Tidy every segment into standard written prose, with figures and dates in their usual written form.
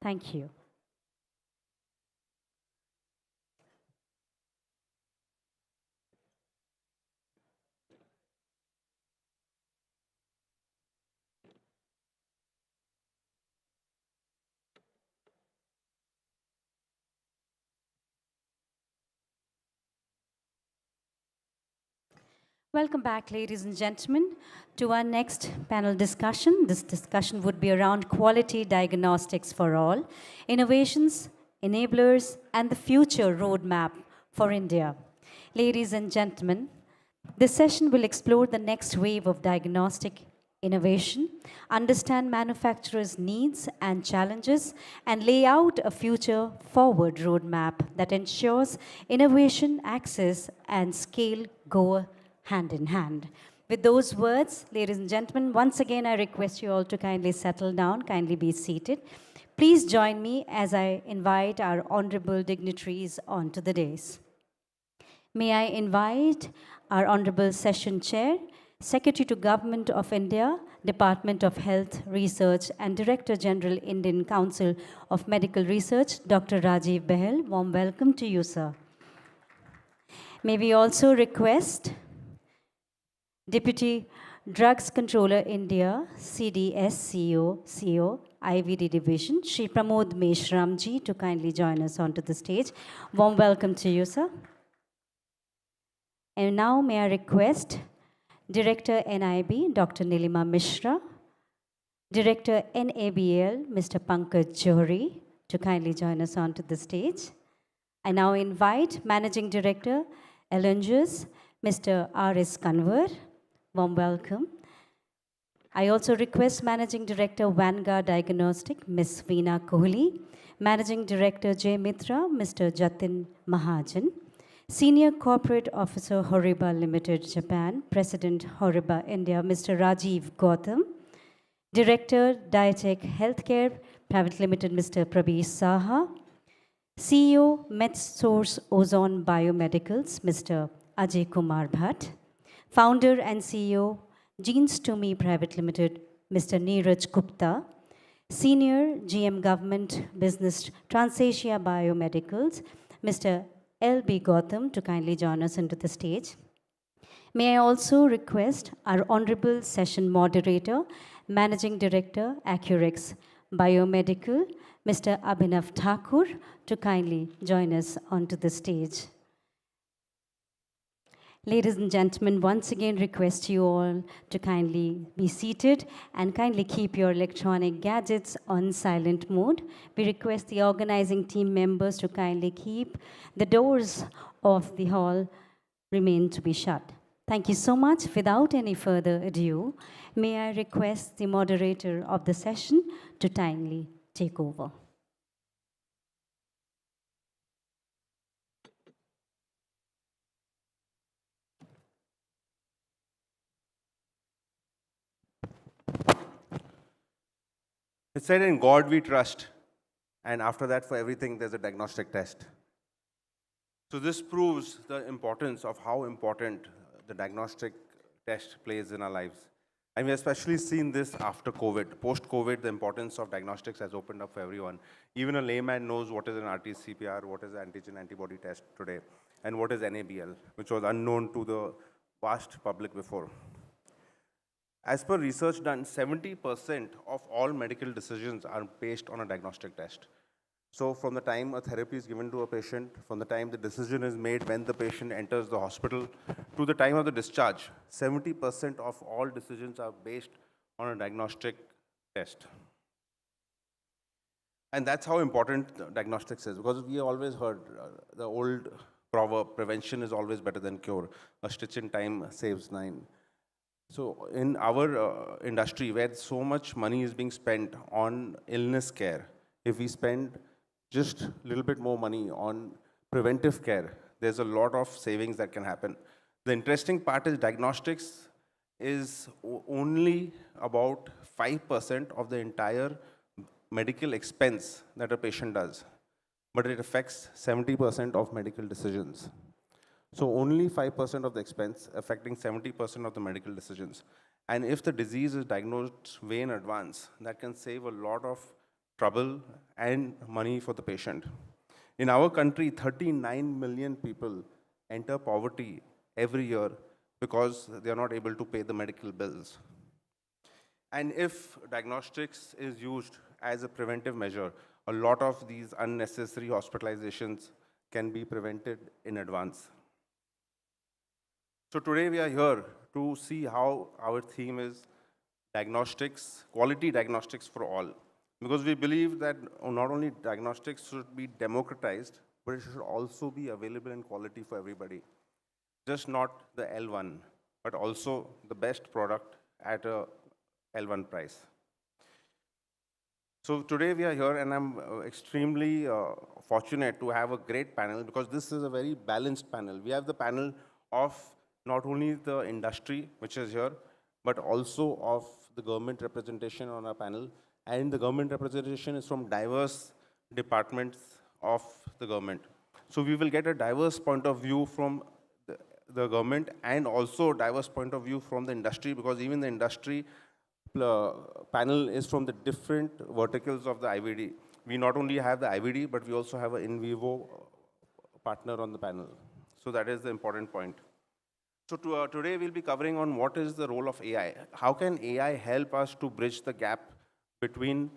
Thank you. Welcome back, ladies and gentlemen, to our next panel discussion. This discussion would be around quality diagnostics for all, innovations, enablers, and the future roadmap for India. Ladies and gentlemen, this session will explore the next wave of diagnostic innovation, understand manufacturers' needs and challenges, and lay out a future forward roadmap that ensures innovation, access, and scale go hand in hand. With those words, ladies and gentlemen, once again I request you all to kindly settle down, kindly be seated. Please join me as I invite our honorable dignitaries onto the dais. May I invite our Honorable Session Chair, Secretary to Government of India, Department of Health Research and Director General, Indian Council of Medical Research, Dr. Rajiv Behel. Warm welcome to you, sir. May we also request Deputy Drugs Controller India, CDS CEO, IVD Division, Shri Pramod Meshramji, to kindly join us onto the stage. Warm welcome to you, sir. And now may I request Director NIB, Dr. Nilima Mishra, Director NABL, Mr. Pankaj Johri, to kindly join us onto the stage. I now invite Managing Director, Elungus, Mr. R.S. Kanwar. Warm welcome. I also request Managing Director, Vanguard Diagnostic, Ms. Veena Kohli, Managing Director, J. Mitra, Mr. Jatin Mahajan, Senior Corporate Officer, Horiba Limited, Japan, President, Horiba India, Mr. Rajiv Gautam, Director, Diatech Healthcare Private Limited, Mr. Prabir Saha, CEO, MedSource Ozone Biomedicals, Mr. Ajay Kumar Bhatt, Founder and CEO, Genes to Me Private Limited, Mr. Neeraj Gupta, Senior GM Government Business Transasia Biomedicals, Mr. L.B. Gautam, to kindly join us into the stage. May I also request our Honorable Session Moderator, Managing Director, Accurex Biomedical, Mr. Abhinav Thakur, to kindly join us onto the stage. Ladies and gentlemen, once again request you all to kindly be seated and kindly keep your electronic gadgets on silent mode. We request the organizing team members to kindly keep the doors of the hall remain to be shut. Thank you so much. Without any further ado, may I request the moderator of the session to kindly take over. It said, in God we trust, and after that, for everything, there's a diagnostic test. So this proves the importance of how important the diagnostic test plays in our lives. And we especially seen this after COVID. Post-COVID, the importance of diagnostics has opened up for everyone. Even a layman knows what is an RT-PCR, what is an antigen antibody test today, and what is NABL, which was unknown to the vast public before. As per research done, 70% of all medical decisions are based on a diagnostic test. So from the time a therapy is given to a patient, from the time the decision is made when the patient enters the hospital, to the time of the discharge, 70% of all decisions are based on a diagnostic test. And that's how important diagnostics is, because we always heard the old proverb, prevention is always better than cure. A stitch in time saves 9. So in our industry, where so much money is being spent on illness care, if we spend just a little bit more money on preventive care, there's a lot of savings that can happen. The interesting part is diagnostics is only about 5% of the entire medical expense that a patient does, but it affects 70% of medical decisions. So only 5% of the expense affecting 70% of the medical decisions. And if the disease is diagnosed way in advance, that can save a lot of trouble and money for the patient. In our country, 39 million people enter poverty every year because they are not able to pay the medical bills. And if diagnostics is used as a preventive measure, a lot of these unnecessary hospitalizations can be prevented in advance. So today we are here to see how our theme is diagnostics, quality diagnostics for all. Because we believe that not only diagnostics should be democratized, but it should also be available in quality for everybody. Just not the L1, but also the best product at a L1 price. So today we are here, and I'm extremely fortunate to have a great panel because this is a very balanced panel. We have the panel of not only the industry, which is here, but also of the government representation on our panel. And the government representation is from diverse departments of the government. So we will get a diverse point of view from the government and also diverse point of view from the industry, because even the industry panel is from the different verticals of the IVD. We not only have the IVD, but we also have an in vivo partner on the panel. So that is the important point. So today we'll be covering on what is the role of AI. How can AI help us to bridge the gap between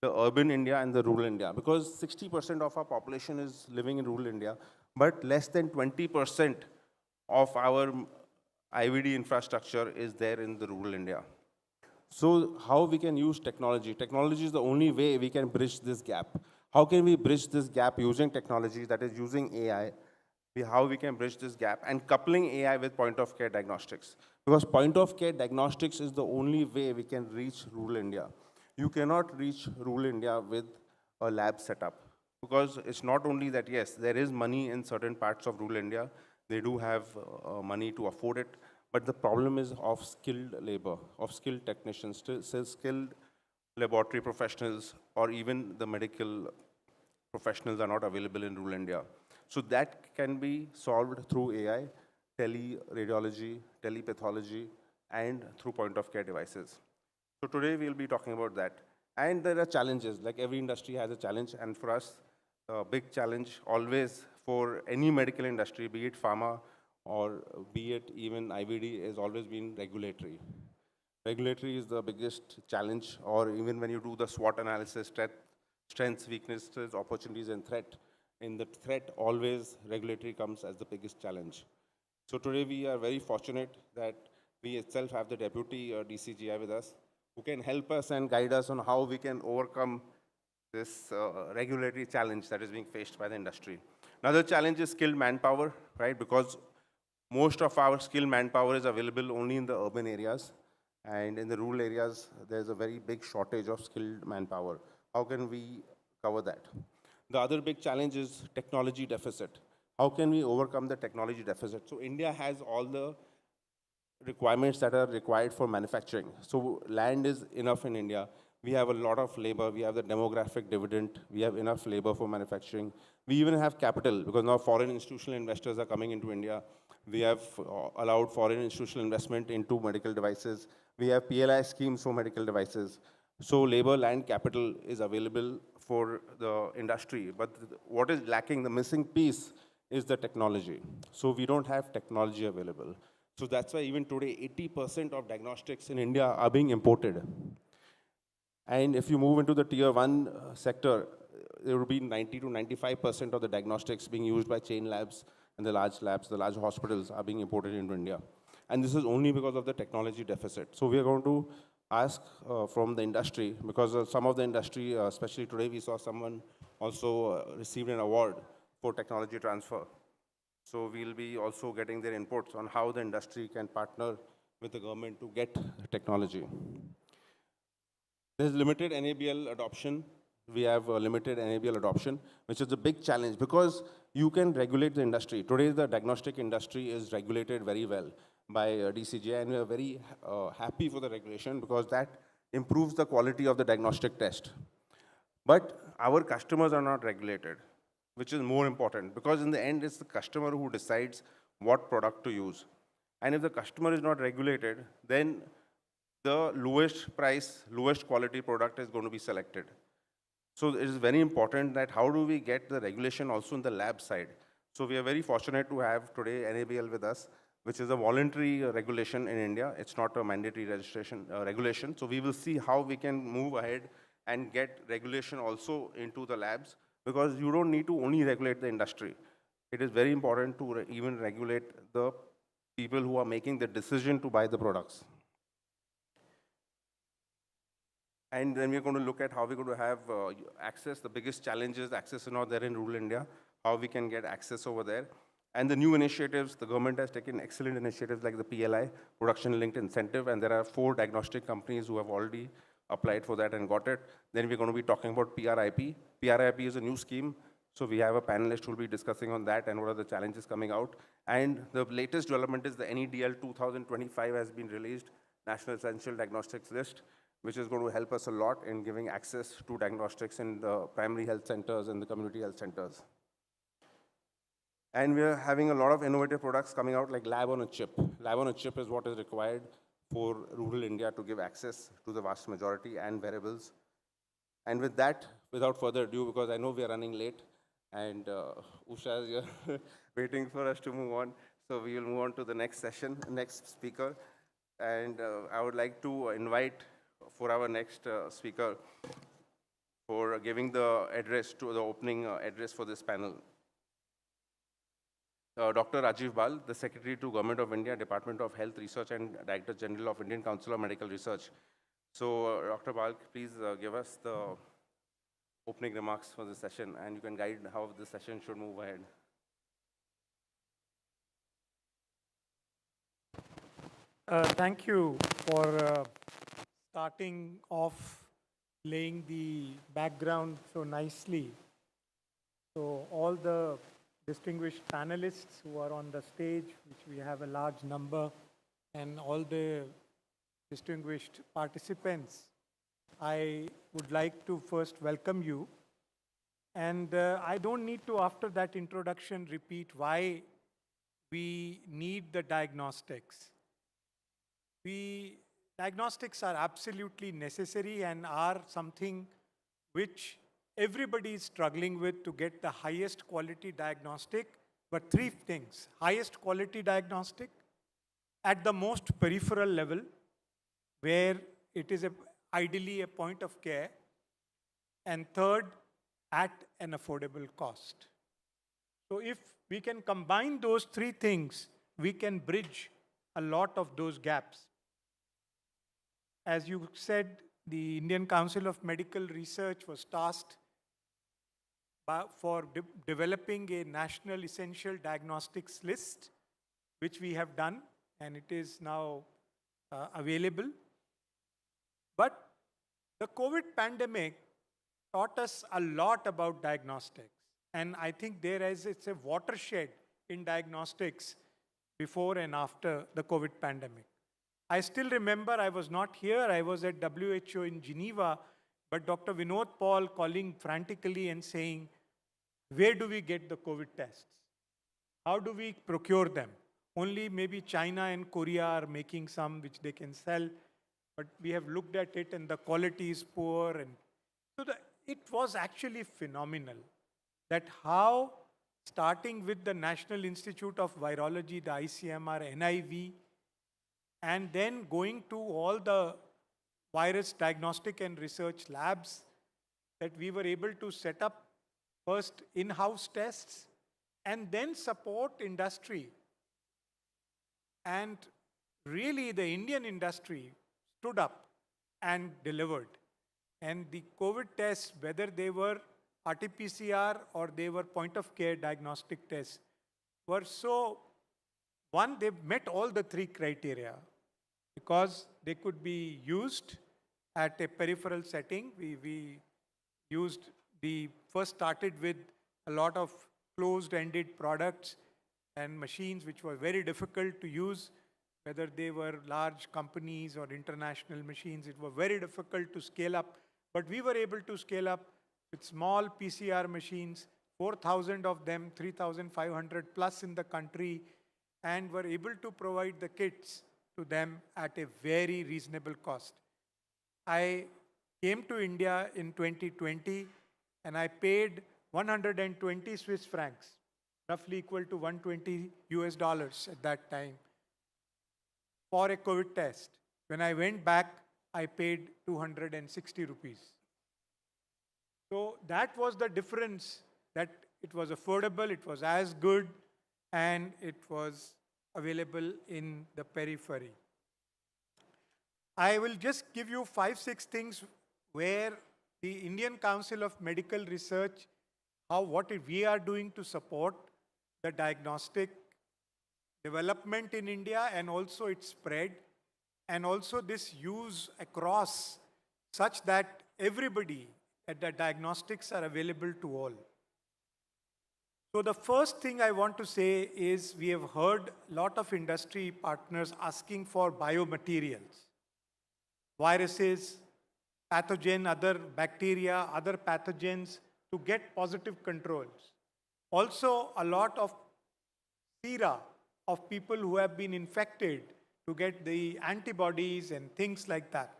the urban India and the rural India? Because 60% of our population is living in rural India, but less than 20% of our IVD infrastructure is there in the rural India. So how we can use technology? Technology is the only way we can bridge this gap. How can we bridge this gap using technology, that is using AI? How we can bridge this gap and coupling AI with point of care diagnostics. Because point of care diagnostics is the only way we can reach rural India. You cannot reach rural India with a lab setup. Because it's not only that, yes, there is money in certain parts of rural India. They do have money to afford it. But the problem is of skilled labor, of skilled technicians, skilled laboratory professionals, or even the medical professionals are not available in rural India. So that can be solved through AI, tele-radiology, telepathology, and through point-of-care devices. So today we'll be talking about that. And there are challenges, like every industry has a challenge, and for us, a big challenge always for any medical industry, be it pharma, or be it even IVD, has always been regulatory. Regulatory is the biggest challenge, or even when you do the SWOT analysis, strengths, weaknesses, opportunities, and threat. In the threat, always regulatory comes as the biggest challenge. So today we are very fortunate that we itself have the deputy DCGI with us, who can help us and guide us on how we can overcome this regulatory challenge that is being faced by the industry. Another challenge is skilled manpower, right? Because most of our skilled manpower is available only in the urban areas, and in the rural areas, there's a very big shortage of skilled manpower. How can we cover that? The other big challenge is technology deficit. How can we overcome the technology deficit? So India has all the requirements that are required for manufacturing. So land is enough in India. We have a lot of labor. We have the demographic dividend. We have enough labor for manufacturing. We even have capital, because now foreign institutional investors are coming into India. We have allowed foreign institutional investment into medical devices. We have PLI schemes for medical devices. So labor, land, capital is available for the industry. But what is lacking, the missing piece, is the technology. So we don't have technology available. So that's why even today, 80% of diagnostics in India are being imported. And if you move into the tier 1 sector, there will be 90 to 95% of the diagnostics being used by chain labs, and the large hospitals are being imported into India. And this is only because of the technology deficit. So we are going to ask from the industry, because some of the industry, especially today, we saw someone also received an award for technology transfer. So we'll be also getting their inputs on how the industry can partner with the government to get technology. There's limited NABL adoption. We have limited NABL adoption, which is a big challenge, because you can regulate the industry. Today, the diagnostic industry is regulated very well by DCGI, and we are very happy for the regulation, because that improves the quality of the diagnostic test. But our customers are not regulated, which is more important, because in the end, it's the customer who decides what product to use. And if the customer is not regulated, then the lowest price, lowest quality product is going to be selected. So it is very important that how do we get the regulation also in the lab side. So we are very fortunate to have today NABL with us, which is a voluntary regulation in India. It's not a mandatory regulation. So we will see how we can move ahead and get regulation also into the labs, because you don't need to only regulate the industry. It is very important to even regulate the people who are making the decision to buy the products. And then we're going to look at how we're going to have access. The biggest challenge is access is not there in rural India, how we can get access over there. And the new initiatives, the government has taken excellent initiatives like the PLI, Production Linked Incentive, and there are 4 diagnostic companies who have already applied for that and got it. Then we're going to be talking about PRIP. PRIP is a new scheme, so we have a panelist who will be discussing on that and what are the challenges coming out. And the latest development is the NEDL 2025 has been released, National Essential Diagnostics List, which is going to help us a lot in giving access to diagnostics in the primary health centers and the community health centers. And we're having a lot of innovative products coming out like lab on a chip. Lab on a chip is what is required for rural India to give access to the vast majority and wearables. And with that, without further ado, because I know we are running late, and Usha is here waiting for us to move on. So we will move on to the next session, next speaker. And I would like to invite for our next speaker for giving the address to the opening address for this panel. Dr. Rajiv Bal, the Secretary to Government of India, Department of Health Research and Director General of Indian Council of Medical Research. So Dr. Bal, please give us the opening remarks for the session, and you can guide how the session should move ahead. Thank you for starting off laying the background so nicely. So all the distinguished panelists who are on the stage, which we have a large number, and all the distinguished participants, I would like to first welcome you. And I don't need to, after that introduction, repeat why we need the diagnostics. Diagnostics are absolutely necessary and are something which everybody is struggling with to get the highest quality diagnostic. But 3 things: highest quality diagnostic at the most peripheral level, where it is ideally a point of care, and third, at an affordable cost. So if we can combine those 3 things, we can bridge a lot of those gaps. As you said, the Indian Council of Medical Research was tasked for developing a national essential diagnostics list, which we have done, and it is now available. But the COVID pandemic taught us a lot about diagnostics. And I think it's a watershed in diagnostics before and after the COVID pandemic. I still remember I was not here, I was at WHO in Geneva, but Dr. Vinod Paul calling frantically and saying, where do we get the COVID tests? How do we procure them? Only maybe China and Korea are making some which they can sell, but we have looked at it and the quality is poor. And so it was actually phenomenal that how, starting with the National Institute of Virology, the ICMR, NIV, and then going to all the virus diagnostic and research labs, that we were able to set up first in-house tests and then support industry. And really the Indian industry stood up and delivered. And the COVID tests, whether they were RT-PCR or they were point-of-care diagnostic tests, were so, one, they met all the 3 criteria because they could be used at a peripheral setting. We first started with a lot of closed-ended products and machines which were very difficult to use, whether they were large companies or international machines. It was very difficult to scale up. But we were able to scale up with small PCR machines, 4,000 of them, 3,500 plus in the country, and were able to provide the kits to them at a very reasonable cost. I came to India in 2020 and I paid 120 Swiss francs, roughly equal to 120 US dollars at that time, for a COVID test. When I went back, I paid 260 rupees. So that was the difference, that it was affordable, it was as good, and it was available in the periphery. I will just give you 5-6 things where the Indian Council of Medical Research, what we are doing to support the diagnostic development in India and also its spread, and also this use across such that everybody at the diagnostics are available to all. So the first thing I want to say is we have heard a lot of industry partners asking for biomaterials, viruses, pathogen, other bacteria, other pathogens to get positive controls. Also a lot of sera of people who have been infected to get the antibodies and things like that.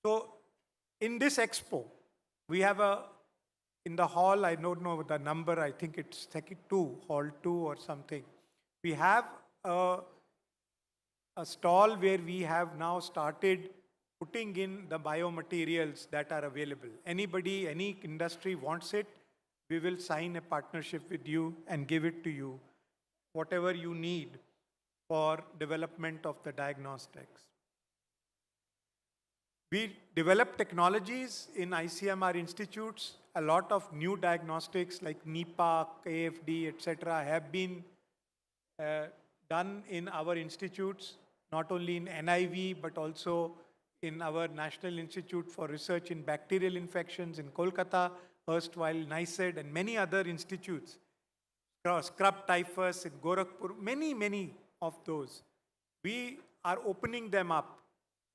So in this expo, we have in the hall, I don't know the number, I think it's second 2, hall 2 or something. We have a stall where we have now started putting in the biomaterials that are available. Anybody, any industry wants it, we will sign a partnership with you and give it to you, whatever you need for development of the diagnostics. We develop technologies in ICMR institutes. A lot of new diagnostics like NEPA, AFD, etc. have been done in our institutes, not only in NIV, but also in our National Institute for Research in Bacterial Infections in Kolkata, erstwhile NICED, and many other institutes. Scrub typhus in Gorakhpur, many of those. We are opening them up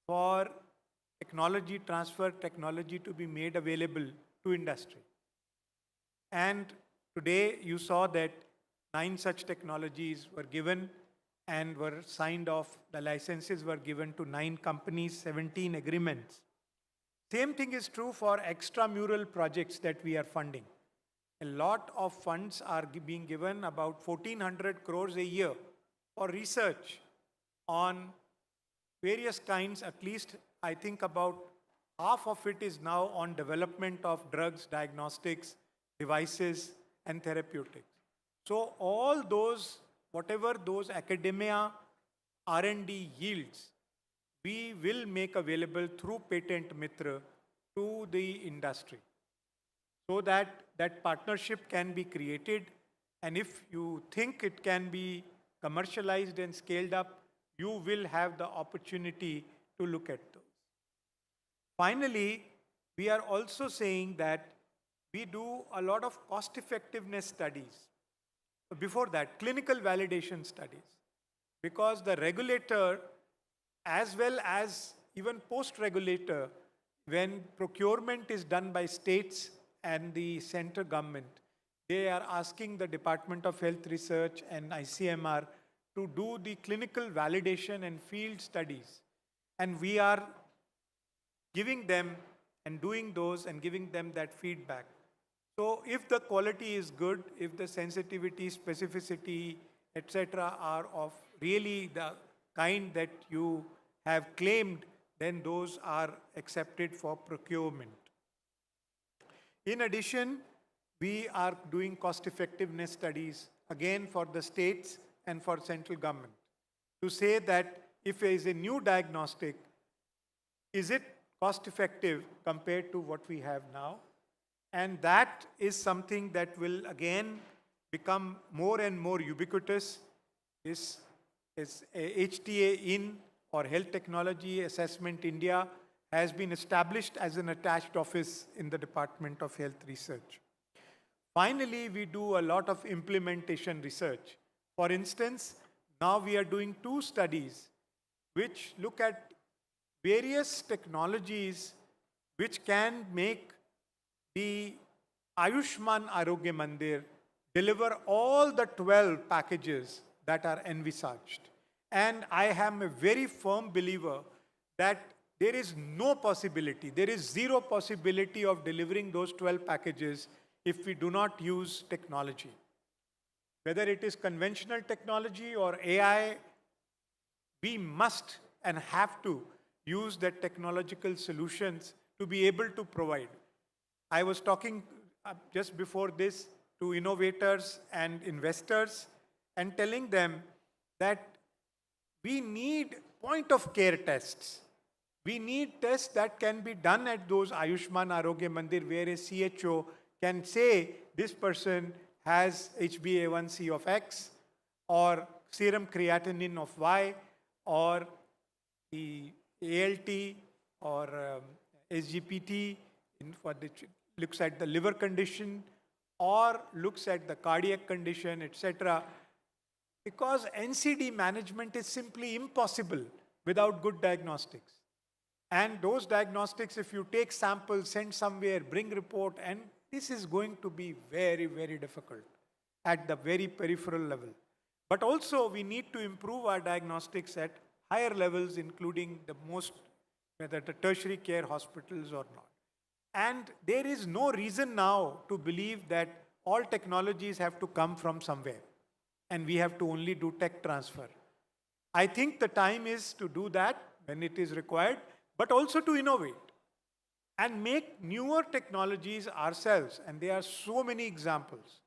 for technology transfer, technology to be made available to industry. And today you saw that 9 such technologies were given and were signed off. The licenses were given to 9 companies, 17 agreements. Same thing is true for extramural projects that we are funding. A lot of funds are being given, about 1,400 crores a year, for research on various kinds. At least I think about half of it is now on development of drugs, diagnostics, devices, and therapeutics. So all those, whatever those academia R&D yields, we will make available through Patent Mitra to the industry, so that that partnership can be created. And if you think it can be commercialized and scaled up, you will have the opportunity to look at those. Finally, we are also saying that we do a lot of cost effectiveness studies. Before that, clinical validation studies, because the regulator, as well as even post-regulator, when procurement is done by states and the center government, they are asking the Department of Health Research and ICMR to do the clinical validation and field studies. And we are giving them and doing those and giving them that feedback. So if the quality is good, if the sensitivity, specificity, etc. are of really the kind that you have claimed, then those are accepted for procurement. In addition, we are doing cost effectiveness studies, again for the states and for central government, to say that if there is a new diagnostic, is it cost effective compared to what we have now? And that is something that will again become more and more ubiquitous. This is HTA in, or Health Technology Assessment India, has been established as an attached office in the Department of Health Research. Finally, we do a lot of implementation research. For instance, now we are doing 2 studies which look at various technologies which can make the Ayushman Arogya Mandir deliver all the 12 packages that are envisaged. And I am a very firm believer that there is no possibility, there is zero possibility of delivering those 12 packages if we do not use technology. Whether it is conventional technology or AI, we must and have to use the technological solutions to be able to provide. I was talking just before this to innovators and investors and telling them that we need point of care tests. We need tests that can be done at those Ayushman Arogya Mandir where a CHO can say this person has HbA1c of X or serum creatinine of Y or the ALT or SGPT looks at the liver condition or looks at the cardiac condition, etc. Because NCD management is simply impossible without good diagnostics. And those diagnostics, if you take samples, send somewhere, bring report, and this is going to be very, very difficult at the very peripheral level. But also we need to improve our diagnostics at higher levels, including the most, whether the tertiary care hospitals or not. And there is no reason now to believe that all technologies have to come from somewhere and we have to only do tech transfer. I think the time is to do that when it is required, but also to innovate and make newer technologies ourselves. And there are so many examples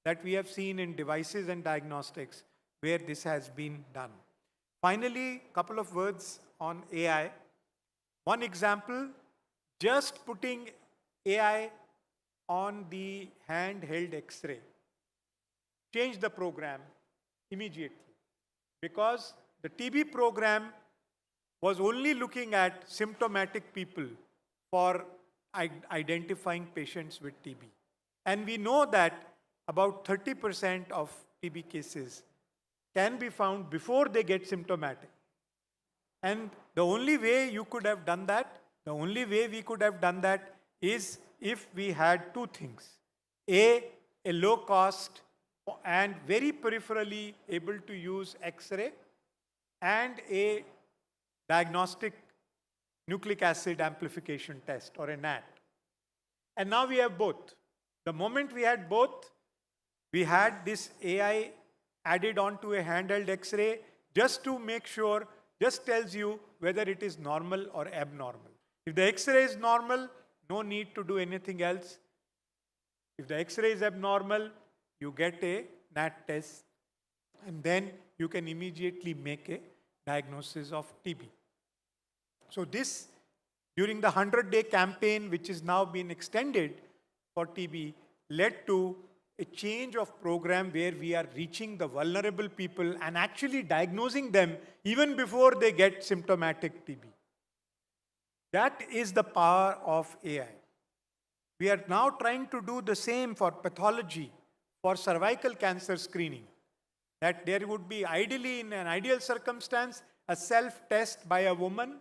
that we have seen in devices and diagnostics where this has been done. Finally, a couple of words on AI. One example, just putting AI on the handheld X-ray changed the program immediately, because the TB program was only looking at symptomatic people for identifying patients with TB. And we know that about 30% of TB cases can be found before they get symptomatic. And the only way you could have done that, the only way we could have done that is if we had two things. A low cost and very peripherally able to use X-ray, and a diagnostic nucleic acid amplification test or a NAT. And now we have both. The moment we had both, we had this AI added onto a handheld X-ray just to make sure, just tells you whether it is normal or abnormal. If the X-ray is normal, no need to do anything else. If the X-ray is abnormal, you get a NAT test, and then you can immediately make a diagnosis of TB. So this, during the 100-day campaign, which is now been extended for TB, led to a change of program where we are reaching the vulnerable people and actually diagnosing them even before they get symptomatic TB. That is the power of AI. We are now trying to do the same for pathology, for cervical cancer screening. That there would be ideally, in an ideal circumstance, a self-test by a woman,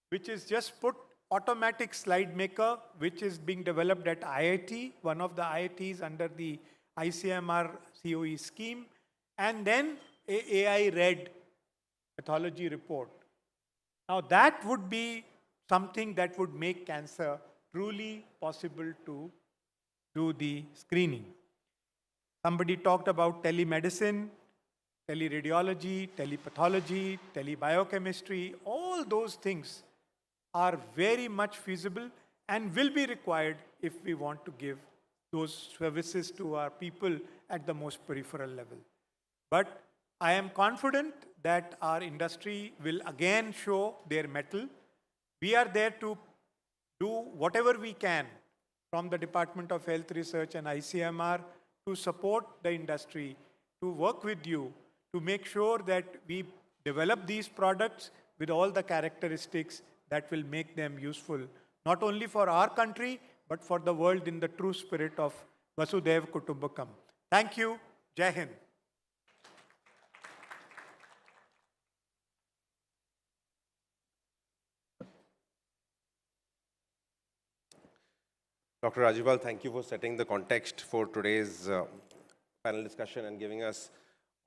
which is just put automatic slide maker, which is being developed at IIT, one of the IITs under the ICMR COE scheme, and then a AI-read pathology report. Now that would be something that would make cancer truly possible to do the screening. Somebody talked about telemedicine, teleradiology, telepathology, telebiochemistry. All those things are very much feasible and will be required if we want to give those services to our people at the most peripheral level. But I am confident that our industry will again show their mettle. We are there to do whatever we can from the Department of Health Research and ICMR to support the industry, to work with you, to make sure that we develop these products with all the characteristics that will make them useful, not only for our country, but for the world in the true spirit of Vasudhaiva Kutumbakam. Thank you. Jai Hind. Dr. Rajibal, thank you for setting the context for today's panel discussion and giving us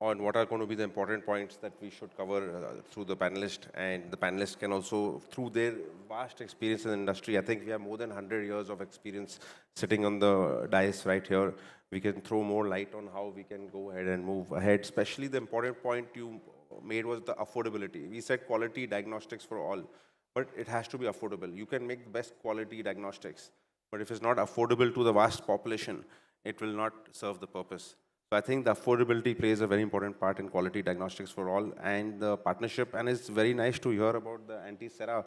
on what are going to be the important points that we should cover through the panelist. And the panelists can also, through their vast experience in the industry, I think we have more than 100 years of experience sitting on the dais right here. We can throw more light on how we can go ahead and move ahead. Especially the important point you made was the affordability. We said quality diagnostics for all, but it has to be affordable. You can make the best quality diagnostics, but if it's not affordable to the vast population, it will not serve the purpose. So I think the affordability plays a very important part in quality diagnostics for all, and the partnership, and it's very nice to hear about the anti-sera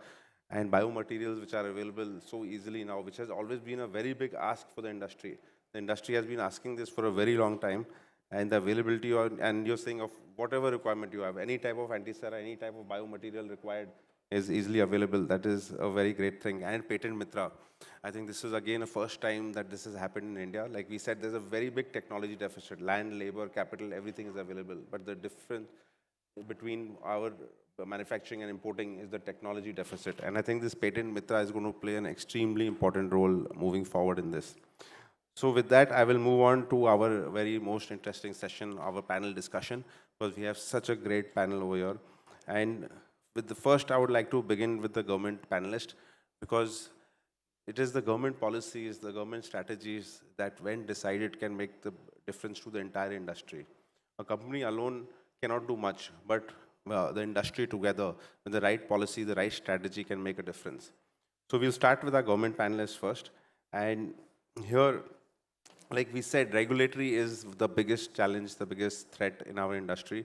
and biomaterials which are available so easily now, which has always been a very big ask for the industry. The industry has been asking this for a very long time, and the availability, and you're saying of whatever requirement you have, any type of anti-sera, any type of biomaterial required is easily available. That is a very great thing. And Patent Mitra, I think this is again a first time that this has happened in India. Like we said, there's a very big technology deficit. Land, labor, capital, everything is available. But the difference between our manufacturing and importing is the technology deficit. And I think this Patent Mitra is going to play an extremely important role moving forward in this. So with that, I will move on to our very most interesting session, our panel discussion, because we have such a great panel over here. And with the first, I would like to begin with the government panelist, because it is the government policies, the government strategies that when decided can make the difference to the entire industry. A company alone cannot do much, but the industry together with the right policy, the right strategy can make a difference. So we'll start with our government panelists first. And here, like we said, regulatory is the biggest challenge, the biggest threat in our industry,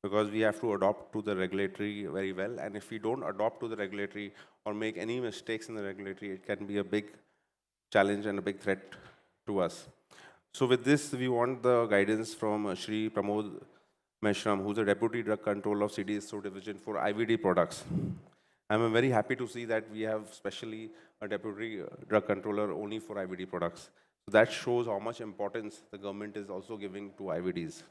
because we have to adopt to the regulatory very well. And if we don't adopt to the regulatory or make any mistakes in the regulatory, it can be a big challenge and a big threat to us. So with this, we want the guidance from Shri Pramod Meshram, who's the Deputy Drug Controller of CDSO Division for IVD products. I'm very happy to see that we have specially a Deputy Drug Controller only for IVD products. So that shows how much importance the government is also giving to IVDs.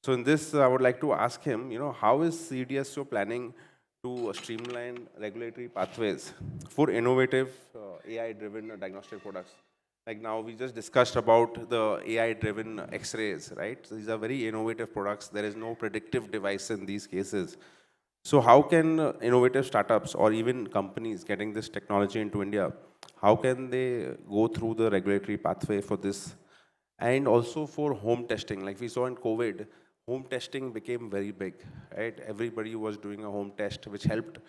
So in this, I would like to ask him, how is CDSO planning to streamline regulatory pathways for innovative AI-driven diagnostic products? Like now, we just discussed about the AI-driven X-rays, right? So these are very innovative products. There is no predictive device in these cases. So how can innovative startups or even companies getting this technology into India, how can they go through the regulatory pathway for this? And also for home testing, like we saw in COVID, home testing became very big, right? Everybody was doing a home test, which helped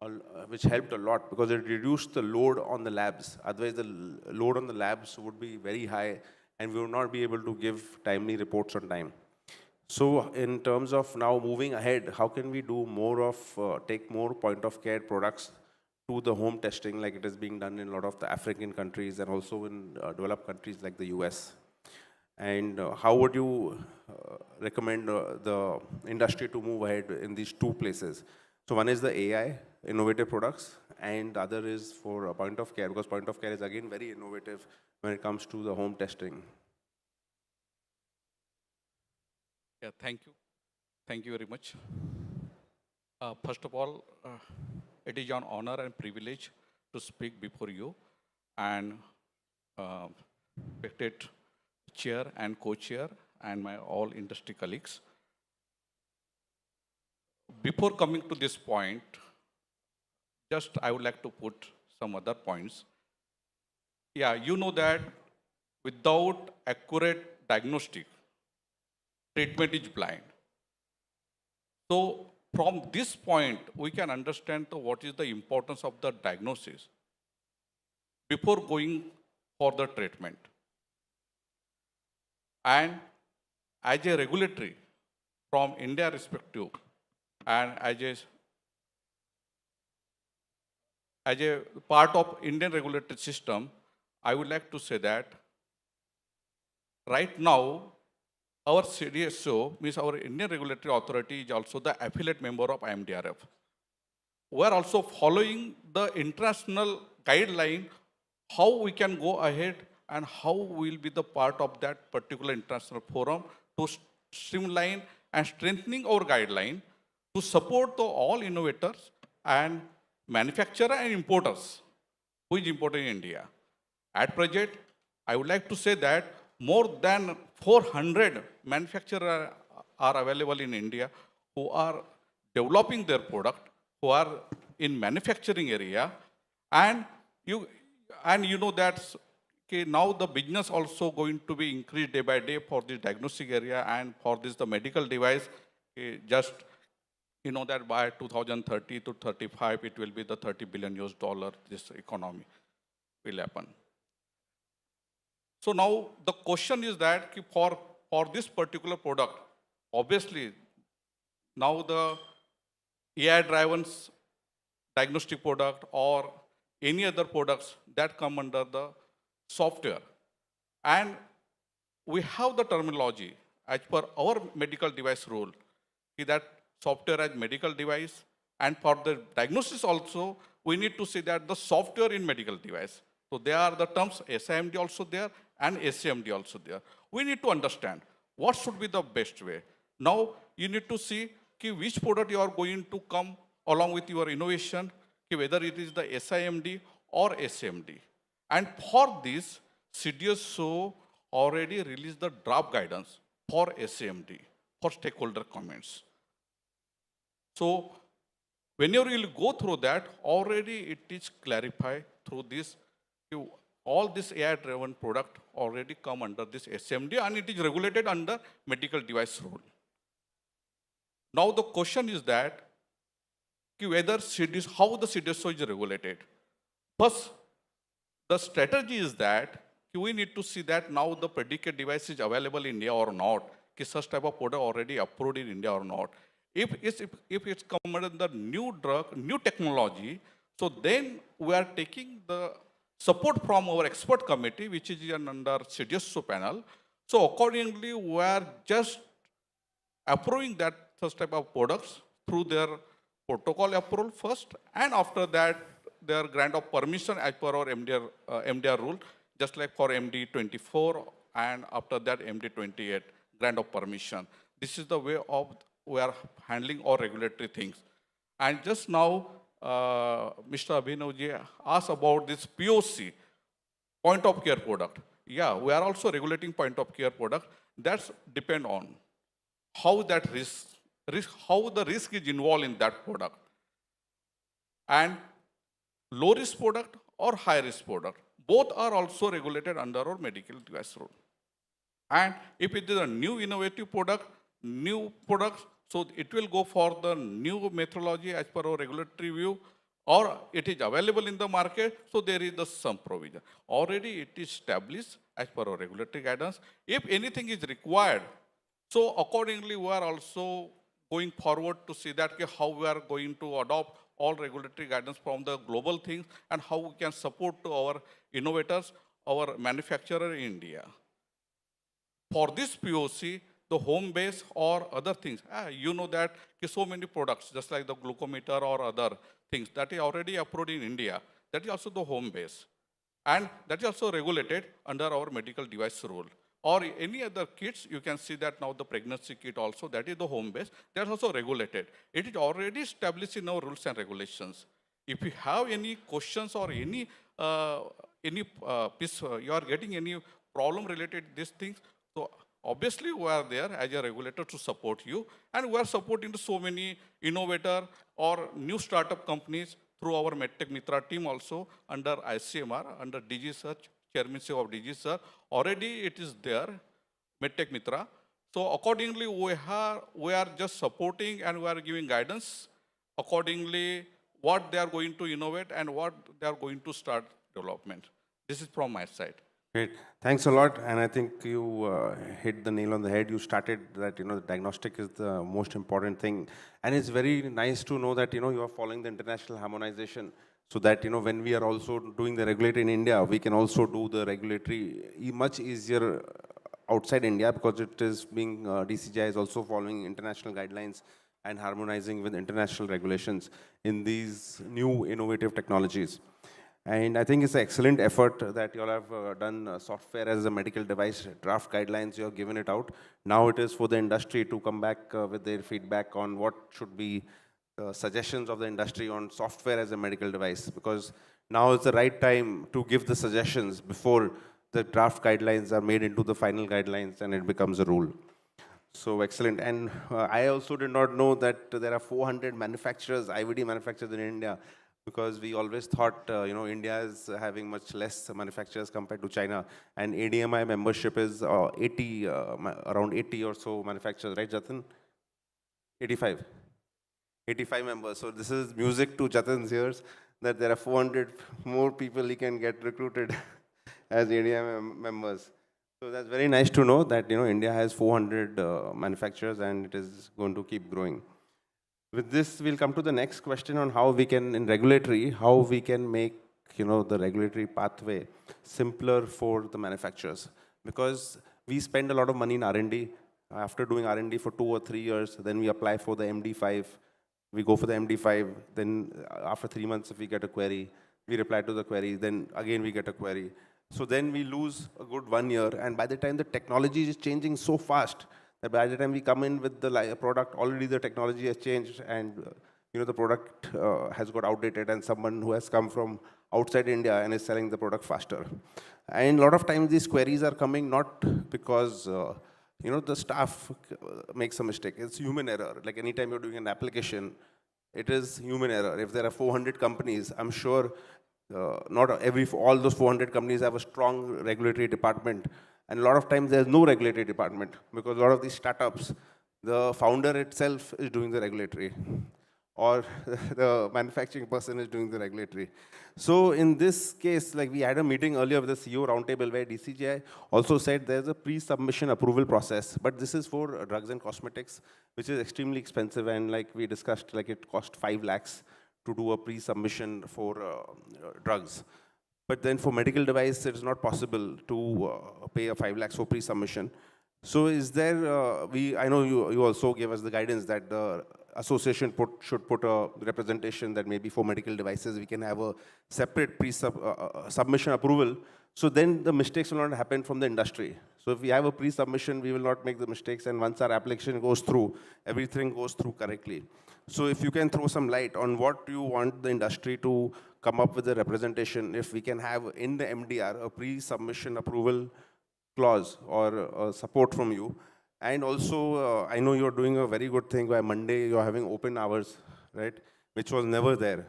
a lot because it reduced the load on the labs. Otherwise, the load on the labs would be very high, and we would not be able to give timely reports on time. So in terms of now moving ahead, how can we do more of, take more point of care products to the home testing like it is being done in a lot of the African countries and also in developed countries like the US? And how would you recommend the industry to move ahead in these two places? So one is the AI, innovative products, and the other is for point of care, because point of care is again very innovative when it comes to the home testing. Yeah, thank you. Thank you very much. First of all, it is an honor and privilege to speak before you and respected chair and co-chair and my all industry colleagues. Before coming to this point, just I would like to put some other points. Yeah, you know that without accurate diagnostic, treatment is blind. So from this point, we can understand what is the importance of the diagnosis before going for the treatment. And as a regulatory, from India perspective, and as a part of Indian regulatory system, I would like to say that right now, our CDSO, means our Indian Regulatory Authority, is also the affiliate member of IMDRF. We are also following the international guideline, how we can go ahead and how we will be the part of that particular international forum to streamline and strengthening our guideline to support the all innovators and manufacturers and importers who is imported in India. At present, I would like to say that more than 400 manufacturers are available in India who are developing their product, who are in manufacturing area, and you you know that okay, now the business also going to be increased day by day for the diagnostic area and for this the medical device. Just you know that by 2030 to 35 it will be the 30 billion US dollar this economy will happen. So now the question is that for this particular product, obviously now the AI-driven diagnostic product or any other products that come under the software. And we have the terminology as per our medical device rule, that software as medical device, and for the diagnosis also, we need to see that the software in medical device. So there are the terms SIMD also there and SCMD also there. We need to understand what should be the best way. Now you need to see which product you are going to come along with your innovation, whether it is the SIMD or SCMD. And for this, CDSO already released the draft guidance for SCMD, for stakeholder comments. So whenever you will go through that, already it is clarified through this, all this AI-driven product already come under this SCMD and it is regulated under medical device rule. Now the question is that whether how the CDSO is regulated. First, the strategy is that we need to see that now the predicate device is available in India or not, such type of product already approved in India or not. If it's come under the new drug, new technology, so then we are taking the support from our expert committee, which is under CDSO panel. So accordingly, we are just approving that such type of products through their protocol approval first, and after that, their grant of permission as per our MDR rule, just like for MD 24, and after that MD 28, grant of permission. This is the way of we are handling all regulatory things. And just now, Mr. Abhinavji asked about this POC, point of care product. Yeah, we are also regulating point of care product. That's depend on how that how the risk is involved in that product. And low risk product or high risk product, both are also regulated under our medical device rule. And if it is a new innovative product, so it will go for the new methodology as per our regulatory view, or it is available in the market, so there is some provision. Already it is established as per our regulatory guidance. If anything is required, so accordingly we are also going forward to see that how we are going to adopt all regulatory guidance from the global things and how we can support to our innovators, our manufacturer in India. For this POC, the home base or other things, you know that so many products, just like the glucometer or other things, that is already approved in India. That is also the home base. And that is also regulated under our medical device rule. Or any other kits, you can see that now the pregnancy kit also, that is the home base, that's also regulated. It is already established in our rules and regulations. If you have any questions or any piece, you are getting any problem related to these things, so obviously we are there as a regulator to support you, and we are supporting so many innovator or new startup companies through our MedTech Mitra team also under ICMR, under DG Search, chairmanship of DG Sir. Already it is there, MedTech Mitra. So accordingly, we are just supporting and we are giving guidance accordingly what they are going to innovate and what they are going to start development. This is from my side. Great. Thanks a lot. And I think you hit the nail on the head. You started that, the diagnostic is the most important thing. And it's very nice to know that, you are following the international harmonization so that, when we are also doing the regulatory in India, we can also do the regulatory much easier outside India because it is being, DCGI is also following international guidelines and harmonizing with international regulations in these new innovative technologies. And I think it's an excellent effort that you all have done software as a medical device draft guidelines, you have given it out. Now it is for the industry to come back with their feedback on what should be suggestions of the industry on software as a medical device, because now is the right time to give the suggestions before the draft guidelines are made into the final guidelines and it becomes a rule. So excellent. And I also did not know that there are 400 manufacturers, IVD manufacturers in India, because we always thought, India is having much less manufacturers compared to China. And ADMI membership is 80, around 80 or so manufacturers, right, Jatin? 85. 85 members. So this is music to Jatin's ears, that there are 400 more people he can get recruited as ADM members. So that's very nice to know that India has 400 manufacturers and it is going to keep growing. With this, we'll come to the next question on how we can, in regulatory, how we can make the regulatory pathway simpler for the manufacturers. Because we spend a lot of money in R&D. After doing R&D for 2 or 3 years, then we apply for the MD5. We go for the MD5. Then after 3 months, if we get a query, we reply to the query. Then again, we get a query. So then we lose a good 1 year. And by the time the technology is changing so fast, that by the time we come in with the product, already the technology has changed and the product has got outdated, and someone who has come from outside India and is selling the product faster. And a lot of times these queries are coming not because the staff makes a mistake. It's human error. Like anytime you're doing an application, it is human error. If there are 400 companies, I'm sure not all those 400 companies have a strong regulatory department. And a lot of times there's no regulatory department because a lot of these startups, the founder itself is doing the regulatory, or the manufacturing person is doing the regulatory. So in this case, like we had a meeting earlier with the CEO roundtable where DCGI also said there's a pre-submission approval process, but this is for drugs and cosmetics, which is extremely expensive, and like we discussed, like it cost 5 lakhs to do a pre-submission for drugs. But then for medical device, it is not possible to pay a 5 lakhs for pre-submission. So is there, I know you also gave us the guidance that the association should put a representation that maybe for medical devices, we can have a separate pre-submission approval. So then the mistakes will not happen from the industry. So if we have a pre-submission, we will not make the mistakes. And once our application goes through, everything goes through correctly. So if you can throw some light on what you want the industry to come up with a representation, if we can have in the MDR a pre-submission approval clause or support from you. And also, I know you're doing a very good thing where Monday you're having open hours, right? Which was never there.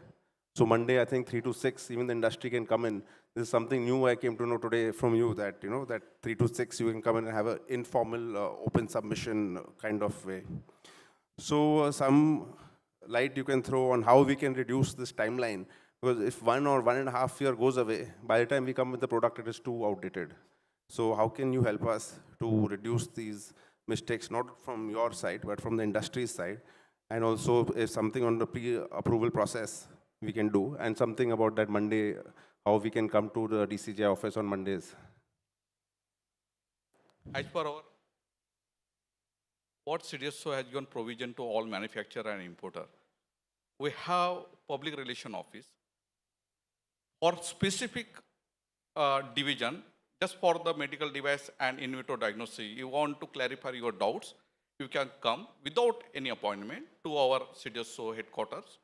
So Monday, I think 3 to 6, even the industry can come in. This is something new I came to know today from you, that that 3 to 6 you can come in and have an informal open submission kind of way. So some light you can throw on how we can reduce this timeline, because if 1 or 1.5 years goes away, by the time we come with the product, it is too outdated. So how can you help us to reduce these mistakes, not from your side, but from the industry's side? And also if something on the pre-approval process we can do, and something about that Monday, how we can come to the DCGI office on Mondays. As per our, what CDSO has given provision to all manufacturer and importer, we have public relation office for specific division, just for the medical device and in vitro diagnosis. You want to clarify your doubts, you can come without any appointment to our CDSO headquarters,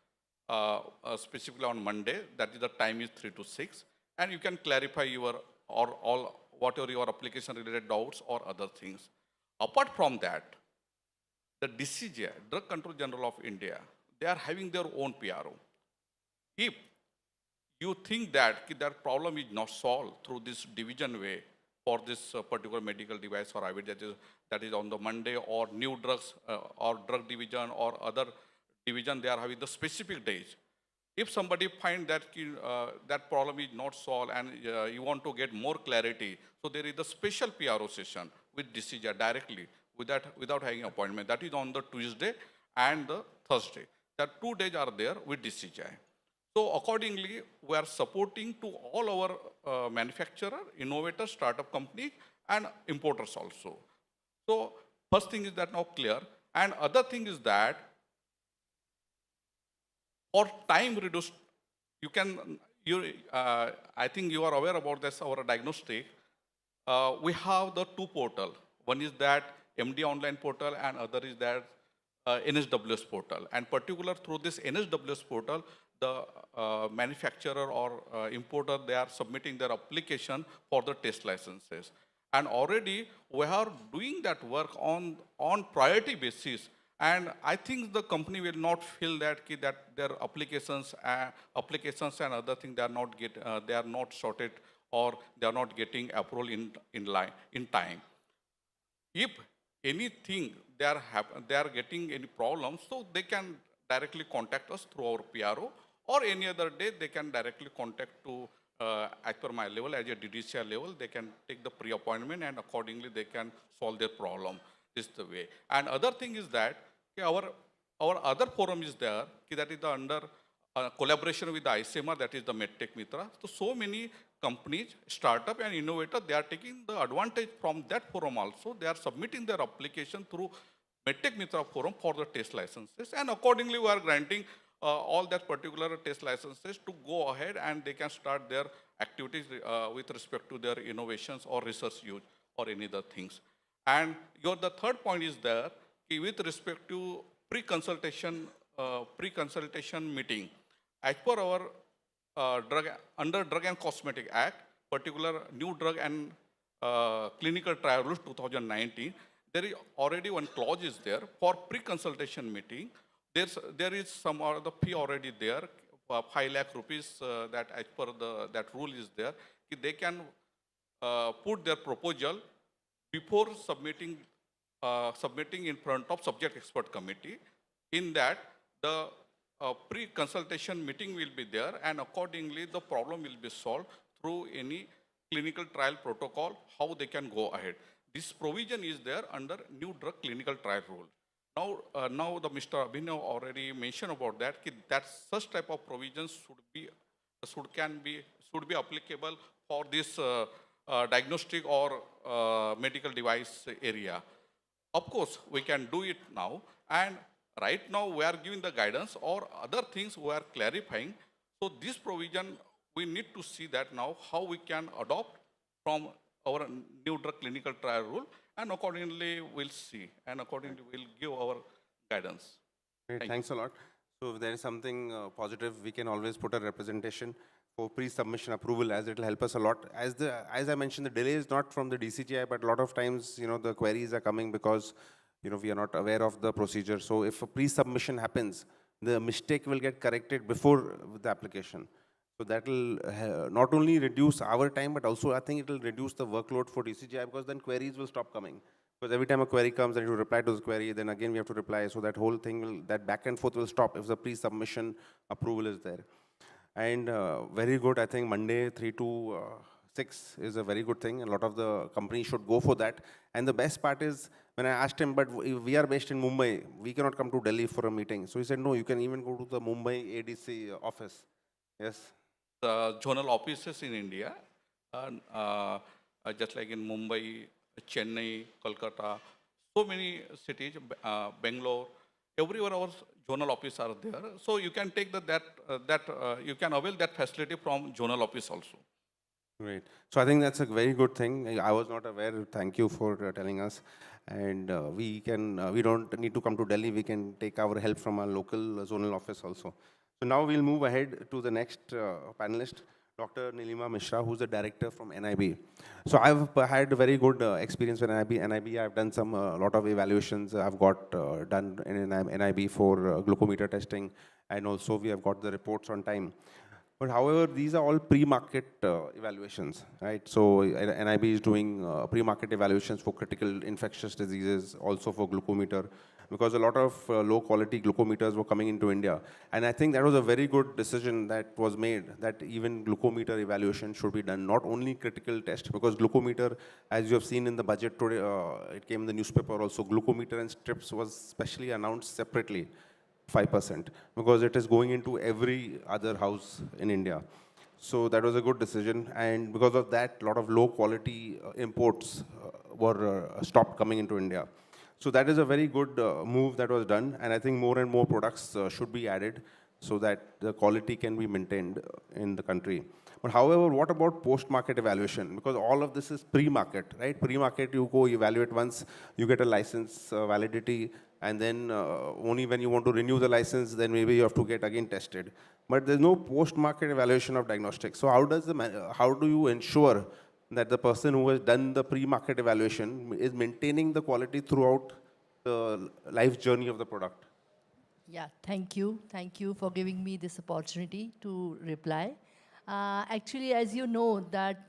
specifically on Monday. That is the time is 3 to 6, and you can clarify your or all whatever your application related doubts or other things. Apart from that, the DCGI, Drug Control General of India, they are having their own PRO. If you think that that problem is not solved through this division way for this particular medical device or IVD that is on the Monday, or new drugs or drug division or other division, they are having the specific days. If somebody find that that problem is not solved and you want to get more clarity, so there is a special PRO session with DCGI directly without having appointment. That is on the Tuesday and the Thursday. That 2 days are there with DCGI. So accordingly, we are supporting to all our manufacturer, innovator, startup company, and importers also. So first thing is that now clear. And other thing is that for time reduced, I think you are aware about this, our diagnostic. We have the 2 portal. One is that MD online portal, and other is that NSWS portal. And particular through this NSWS portal, the manufacturer or importer, they are submitting their application for the test licenses. And already we are doing that work on priority basis. And I think the company will not feel that that their applications and other things they are not sorted or they are not getting approval in time. If anything they are getting any problems, so they can directly contact us through our PRO, or any other day they can directly contact to as per my level, as a DDCR level, they can take the pre-appointment and accordingly they can solve their problem. This is the way. And other thing is that our other forum is there, that is the under collaboration with the ICMR, that is the MedTech Mitra. So many companies, startup and innovator, they are taking the advantage from that forum also. They are submitting their application through MedTech Mitra forum for the test licenses, and accordingly we are granting all that particular test licenses to go ahead and they can start their activities with respect to their innovations or research use or any other things. And the third point is there, with respect to pre-consultation meeting, as per our under Drug and Cosmetic Act, particular new drug and clinical trial rules 2019, there is already one clause is there for pre-consultation meeting. There is some the fee already there, 5 lakh rupees that as per that rule is there. They can put their proposal before submitting in front of subject expert committee. In that, the pre-consultation meeting will be there, and accordingly the problem will be solved through any clinical trial protocol, how they can go ahead. This provision is there under new drug clinical trial rule. Now the Mr. Abhinav already mentioned about that, that such type of provisions should be applicable for this diagnostic or medical device area. Of course, we can do it now, and right now we are giving the guidance or other things we are clarifying. So this provision, we need to see that now how we can adopt from our new drug clinical trial rule, and accordingly we'll see, and accordingly we'll give our guidance. Great, thanks a lot. So if there is something positive, we can always put a representation for pre-submission approval, as it will help us a lot. As I mentioned, the delay is not from the DCGI, but a lot of times, the queries are coming because, we are not aware of the procedure. So if a pre-submission happens, the mistake will get corrected before the application. So that will not only reduce our time, but also I think it will reduce the workload for DCGI, because then queries will stop coming. Because every time a query comes and you reply to the query, then again we have to reply. So that whole thing that back and forth will stop if the pre-submission approval is there. And very good, I think Monday 3 to 6 is a very good thing. A lot of the companies should go for that. And the best part is, when I asked him, but we are based in Mumbai, we cannot come to Delhi for a meeting. So he said, no, you can even go to the Mumbai ADC office. Yes. The zonal offices in India, just like in Mumbai, Chennai, Kolkata, so many cities, Bangalore, everywhere our zonal offices are there. So you can take you can avail that facility from zonal office also. Great. So I think that's a very good thing. I was not aware. Thank you for telling us. And we don't need to come to Delhi. We can take our help from our local zonal office also. So now we'll move ahead to the next panelist, Dr. Nilima Mishra, who's the director from NIB. So I've had a very good experience with NIB. I've done a lot of evaluations. I've got done in NIB for glucometer testing, and also we have got the reports on time. But however, these are all pre-market evaluations, right? So NIB is doing pre-market evaluations for critical infectious diseases, also for glucometer, because a lot of low-quality glucometers were coming into India. And I think that was a very good decision that was made, that even glucometer evaluation should be done, not only critical test, because glucometer, as you have seen in the budget today, it came in the newspaper also, glucometer and strips was specially announced separately. 5%, because it is going into every other house in India. So that was a good decision, and because of that, a lot of low quality imports were stopped coming into India. So that is a very good move that was done, and I think more and more products should be added so that the quality can be maintained in the country. But however, what about post-market evaluation? Because all of this is pre-market, right? Pre-market, you go evaluate once, you get a license validity, and then only when you want to renew the license, then maybe you have to get again tested. but there's no post-market evaluation of diagnostics. So how do you ensure that the person who has done the pre-market evaluation is maintaining the quality throughout the life journey of the product? Yeah, thank you. Thank you for giving me this opportunity to reply. Actually, as you know, that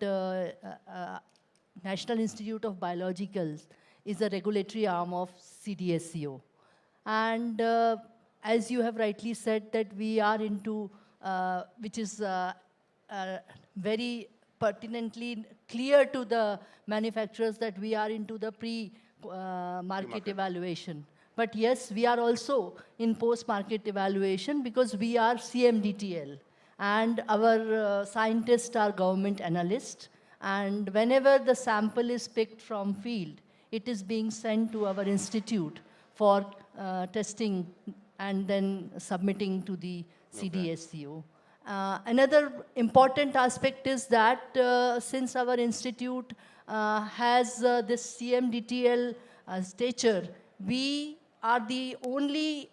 National Institute of Biologicals is a regulatory arm of CDSCO. And as you have rightly said, that we are into, which is very pertinently clear to the manufacturers, that we are into the pre-market evaluation. But yes, we are also in post-market evaluation because we are CMDTL and our scientists are government analysts. And whenever the sample is picked from field, it is being sent to our institute for testing and then submitting to the CDSCO. Another important aspect is that since our institute has this CMDTL stature, we are the only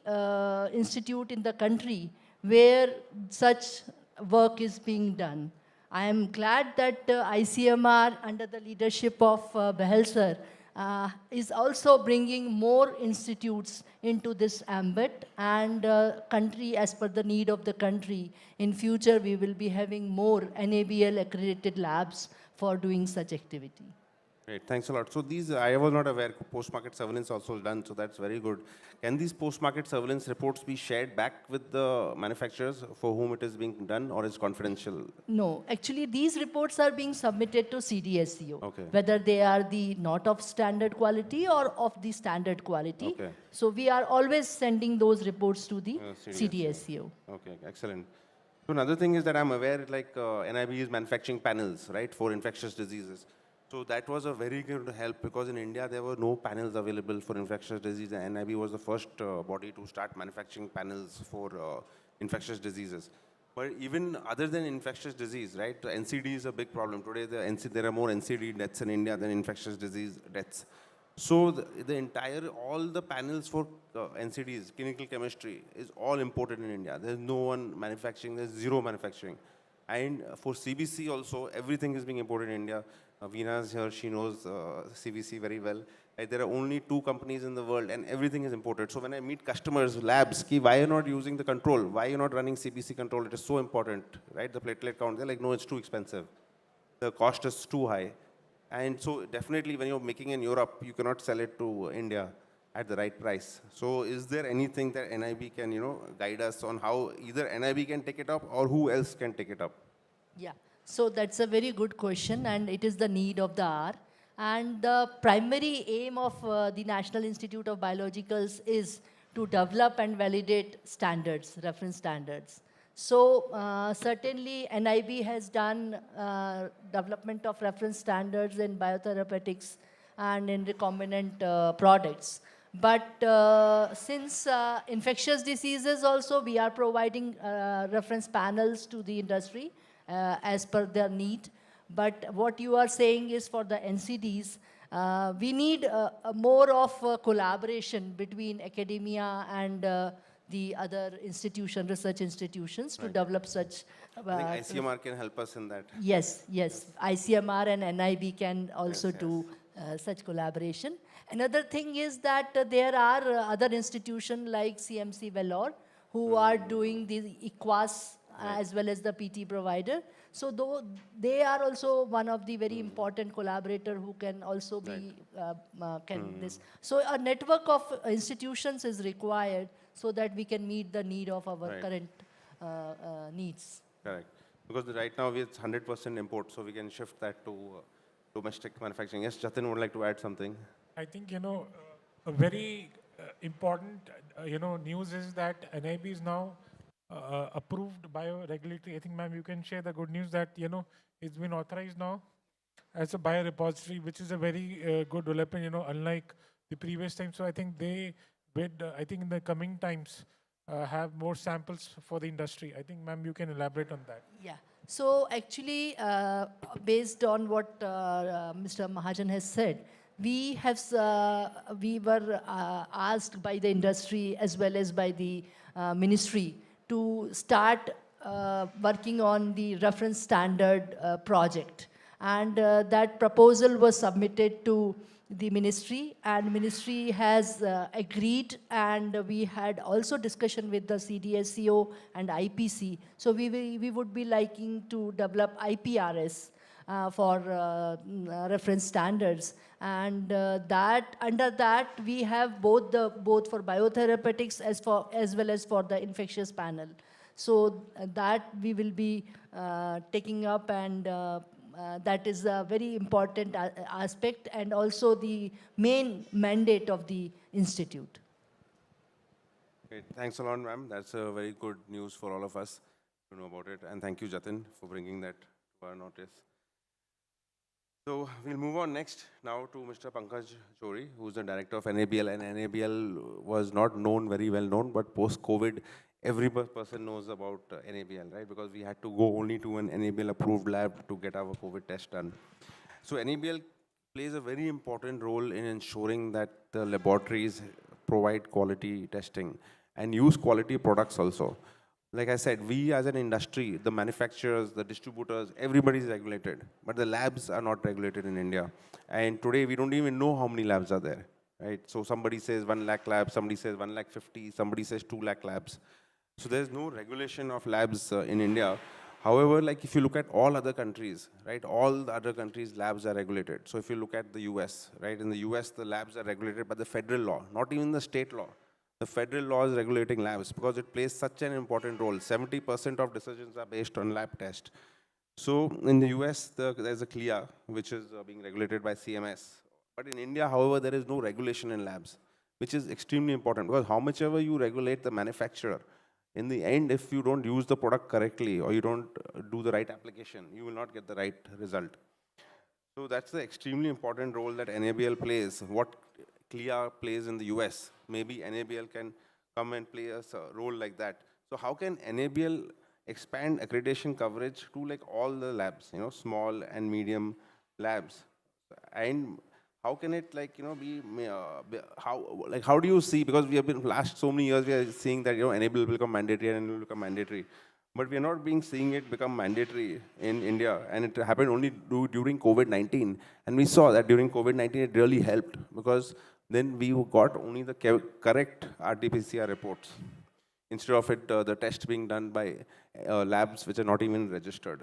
institute in the country where such work is being done. I am glad that ICMR, under the leadership of Behel sir, is also bringing more institutes into this ambit, and country, as per the need of the country, in future we will be having more NABL accredited labs for doing such activity. Great, thanks a lot. So these, I was not aware, post-market surveillance also is done, so that's very good. Can these post-market surveillance reports be shared back with the manufacturers for whom it is being done, or is confidential? No, actually these reports are being submitted to CDSCO, Okay. whether they are the not of standard quality or of the standard quality. Okay. So we are always sending those reports to the CDSCO. Okay, excellent. So another thing is that I'm aware, like NIB is manufacturing panels, right, for infectious diseases. So that was a very good help, because in India there were no panels available for infectious disease, and NIB was the first body to start manufacturing panels for infectious diseases. But even other than infectious disease, right, the NCD is a big problem. Today there are more NCD deaths in India than infectious disease deaths. So the entire, all the panels for NCDs, clinical chemistry, is all imported in India. There's no one manufacturing, there's zero manufacturing. And for CBC also, everything is being imported in India. Veena is here, she knows CBC very well. Like, there are only 2 companies in the world and everything is imported. So when I meet customers, labs, why are you not using the control? Why are you not running CBC control? It is so important, right? The platelet count, they're like, no, it's too expensive. The cost is too high. And so definitely when you're making in Europe, you cannot sell it to India at the right price. So is there anything that NIB can, guide us on how either NIB can take it up or who else can take it up? Yeah, so that's a very good question, and it is the need of the hour. And the primary aim of the National Institute of Biologicals is to develop and validate standards, reference standards. So certainly NIB has done development of reference standards in biotherapeutics and in recombinant products. But since infectious diseases also, we are providing reference panels to the industry as per their need. But what you are saying is for the NCDs, we need more of collaboration between academia and the other research institutions to develop such. I think ICMR can help us in that. Yes, yes. ICMR and NIB can also do such collaboration. Another thing is that there are other institutions like CMC Vellore who are doing the EQUAS as well as the PT provider. So though they are also one of the very important collaborator who can also be, this. So a network of institutions is required so that we can meet the need of our current needs. Correct. Because right now it's 100% import, so we can shift that to domestic manufacturing. Yes, Jatin would like to add something. I think, a very important, news is that NIB is now approved bio-regulatory. I think, ma'am, you can share the good news that, it's been authorized now as a biorepository, which is a very good development, unlike the previous time. So I think they would, I think in the coming times, have more samples for the industry. I think, ma'am, you can elaborate on that. Yeah. So actually, based on what Mr. Mahajan has said, we were asked by the industry as well as by the ministry to start working on the reference standard project. And that proposal was submitted to the ministry, and ministry has agreed, and we had also discussion with the CDSCO and IPC. So we would be liking to develop IPRS for reference standards, and that under that we have both for biotherapeutics as well as for the infectious panel. So that we will be taking up, and that is a very important aspect, and also the main mandate of the institute. Great. Thanks a lot, ma'am. That's a very good news for all of us to know about it. And thank you, Jatin, for bringing that to our notice. So we'll move on next now to Mr. Pankaj Johri, who's the director of NABL. And NABL was not very well known, but post-COVID, every person knows about NABL, right? Because we had to go only to an NABL approved lab to get our COVID test done. So NABL plays a very important role in ensuring that the laboratories provide quality testing and use quality products also. Like I said, we as an industry, the manufacturers, the distributors, everybody is regulated, but the labs are not regulated in India. And today we don't even know how many labs are there, right? So somebody says 1 lakh labs, somebody says 1 lakh 50, somebody says 2 lakh labs. So there's no regulation of labs in India. However, like if you look at all other countries, right, all the other countries' labs are regulated. So if you look at the US, right, in the US, the labs are regulated by the federal law, not even the state law. The federal law is regulating labs because it plays such an important role. 70% of decisions are based on lab test. So in the US, there's a CLIA, which is being regulated by CMS. But in India, however, there is no regulation in labs, which is extremely important because how much ever you regulate the manufacturer, in the end, if you don't use the product correctly or you don't do the right application, you will not get the right result. So that's the extremely important role that NABL plays. What CLIA plays in the US, maybe NABL can come and play a role like that. So how can NABL expand accreditation coverage to like all the labs, you know, small and medium labs? And how can it like, you know, how do you see, because we have been last so many years, we are seeing that, you know, NABL will become mandatory and it will become mandatory. But we are not seeing it become mandatory in India, and it happened only during COVID-19. And we saw that during COVID-19, it really helped because then we got only the correct RT-PCR reports instead of the test being done by labs which are not even registered.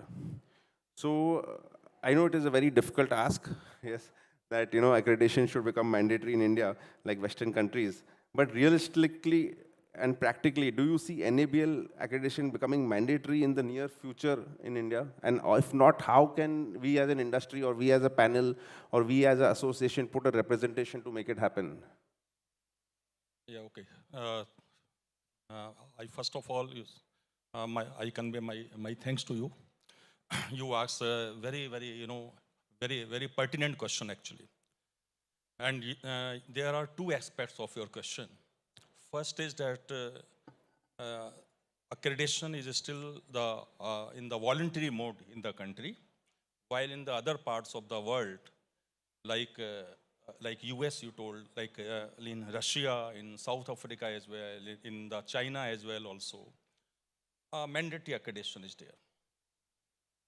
So I know it is a very difficult task, yes, that, you know, accreditation should become mandatory in India, like Western countries. But realistically and practically, do you see NABL accreditation becoming mandatory in the near future in India? And if not, how can we as an industry or we as a panel or we as an association put a representation to make it happen? Yeah, okay. I first of all, I convey my thanks to you. You asked a very, very pertinent question actually. And there are two aspects of your question. First is that accreditation is still in the voluntary mode in the country, while in the other parts of the world, like US, you told, like in Russia, in South Africa as well, in the China as well also, mandatory accreditation is there.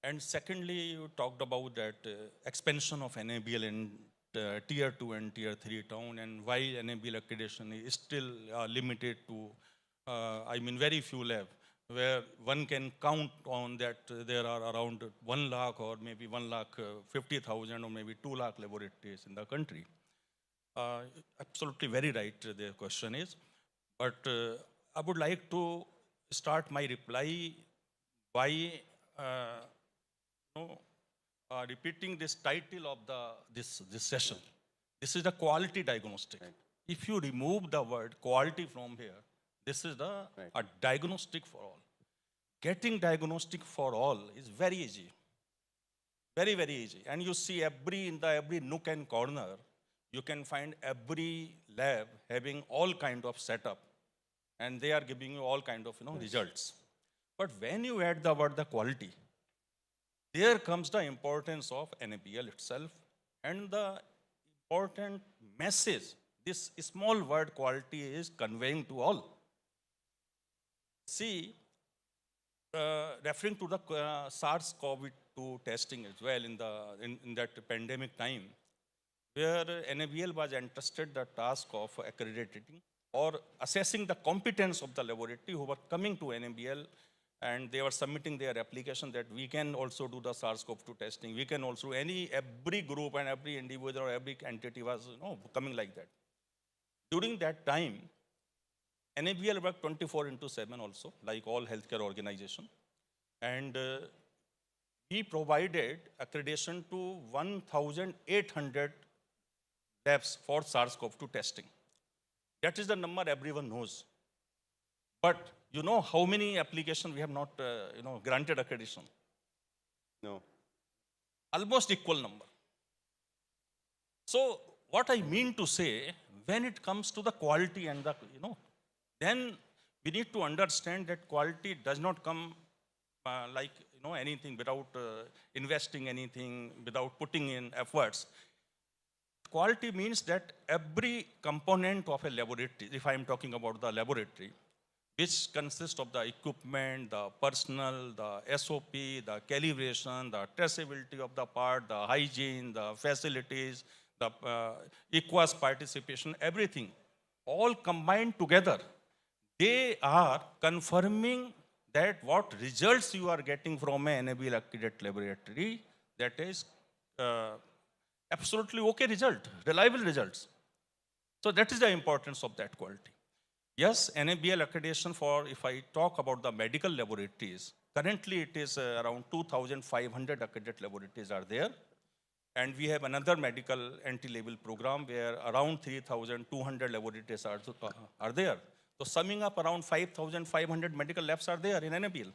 And secondly, you talked about that expansion of NABL in tier 2 and tier 3 town, and why NABL accreditation is still limited to, very few labs, where one can count on that there are around 1 lakh or maybe 1,50,000 or maybe 2 lakh laboratories in the country. Absolutely very right, the question is. But I would like to start my reply by repeating this title of this session. This is the quality diagnostic. Right. If you remove the word quality from here, this is a diagnostic for all. Getting diagnostic for all is very easy. Very, very easy. And you see in every nook and corner, you can find every lab having all kind of setup, and they are giving you all kind of results. But when you add the word the quality, there comes the importance of NABL itself and the important message this small word quality is conveying to all. See, referring to the SARS-CoV-2 testing as well in that pandemic time, where NABL was entrusted the task of accrediting or assessing the competence of the laboratory who were coming to NABL, and they were submitting their application that we can also do the SARS-CoV-2 testing. We can also, every group and every individual or every entity was coming like that. During that time, NABL worked 24/7 also, like all healthcare organization. And we provided accreditation to 1,800 labs for SARS-CoV-2 testing. That is the number everyone knows. But you know how many applications we have not granted accreditation? No. Almost equal number. So what I mean to say, when it comes to the quality and the, then we need to understand that quality does not come like, anything without investing anything, without putting in efforts. Quality means that every component of a laboratory, if I am talking about the laboratory, which consists of the equipment, the personnel, the SOP, the calibration, the traceability of the part, the hygiene, the facilities, the equus participation, everything, all combined together, they are confirming that what results you are getting from a NABL accredited laboratory, that is absolutely okay result, reliable results. So that is the importance of that quality. Yes, NABL accreditation for, if I talk about the medical laboratories, currently it is around 2,500 accredited laboratories are there. And we have another medical entry-level program where around 3,200 laboratories are there. So summing up, around 5,500 medical labs are there in NABL.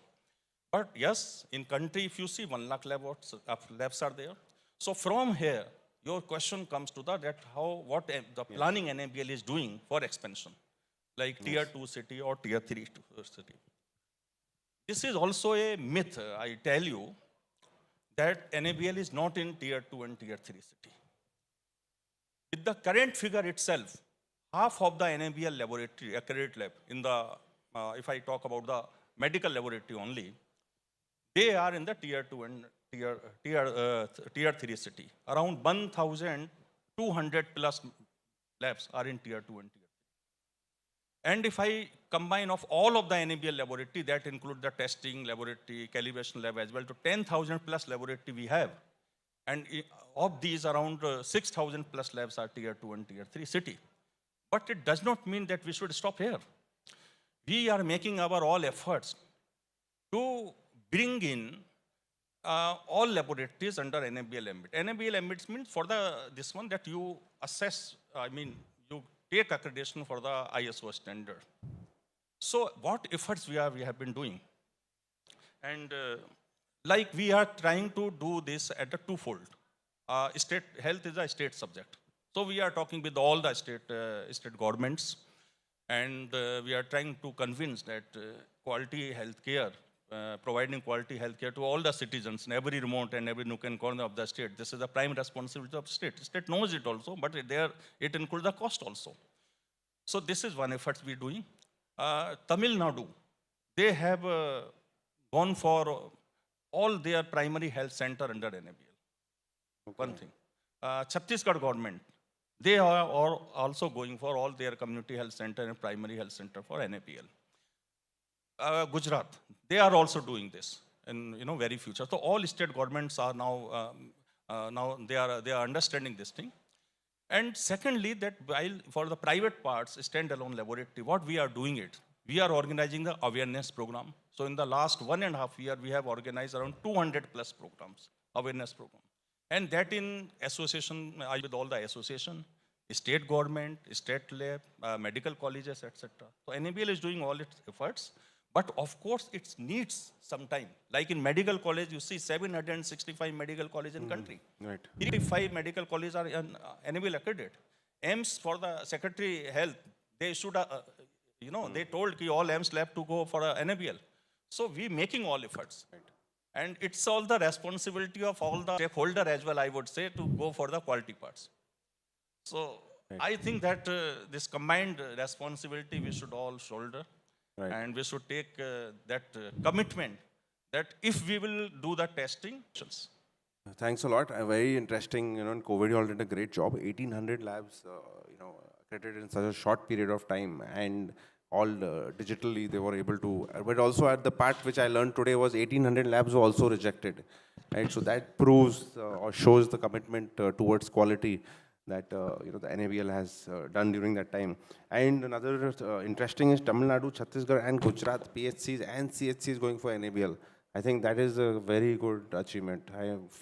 But yes, in country, if you see 1 lakh labs are there. So from here, your question comes to that what the planning NABL is doing for expansion, like tier 2 city or tier 3 city. This is also a myth, I tell you, that NABL is not in tier 2 and tier 3 city. With the current figure itself, half of the NABL laboratory, accredited lab, in the, if I talk about the medical laboratory only, they are in the tier 2 and tier 3 city. Around 1,200 plus labs are in tier 2 and tier 3. And if I combine of all of the NABL laboratory, that include the testing laboratory, calibration lab as well, to 10,000 plus laboratory we have. And of these, around 6,000 plus labs are tier 2 and tier 3 city. But it does not mean that we should stop here. We are making our all efforts to bring in all laboratories under NABL ambit. NABL ambit means for this one that you assess, you take accreditation for the ISO standard. So what efforts we have been doing? And like we are trying to do this at a twofold. State health is a state subject. So we are talking with all the state governments, and we are trying to convince that quality healthcare, providing quality healthcare to all the citizens in every remote and every nook and corner of the state. This is the prime responsibility of state. State knows it also, but it includes the cost also. So this is one effort we're doing. Tamil Nadu, they have gone for all their primary health center under NABL. Okay. One thing. Chhattisgarh government, they are also going for all their community health center and primary health center for NABL. Gujarat, they are also doing this in very future. So all state governments are now they are understanding this thing. And secondly, that while for the private parts, standalone laboratory, what we are doing it, we are organizing the awareness program. So in the last 1.5 years, we have organized around 200 plus programs, awareness program. And that in association with all the association, state government, state lab, medical colleges, etc. So NABL is doing all its efforts. But of course, it needs some time. Like in medical college, you see 765 medical colleges in country. Right. 35 medical colleges are NABL accredited. AIMS for the Secretary Health, they should, they told all AIMS lab to go for NABL. So we making all efforts. Right. And it's all the responsibility of all the stakeholders as well, I would say, to go for the quality parts. So right. I think that this combined responsibility we should all shoulder. Right. And we should take that commitment that if we will do the testing, Thanks a lot. Very interesting. In COVID, you all did a great job. 1,800 labs, accredited in such a short period of time, and all digitally they were able to. But also at the part which I learned today was 1,800 labs were also rejected, right? So that proves or shows the commitment towards quality that the NABL has done during that time. And another interesting is Tamil Nadu, Chhattisgarh, and Gujarat PHCs and CHCs going for NABL. I think that is a very good achievement,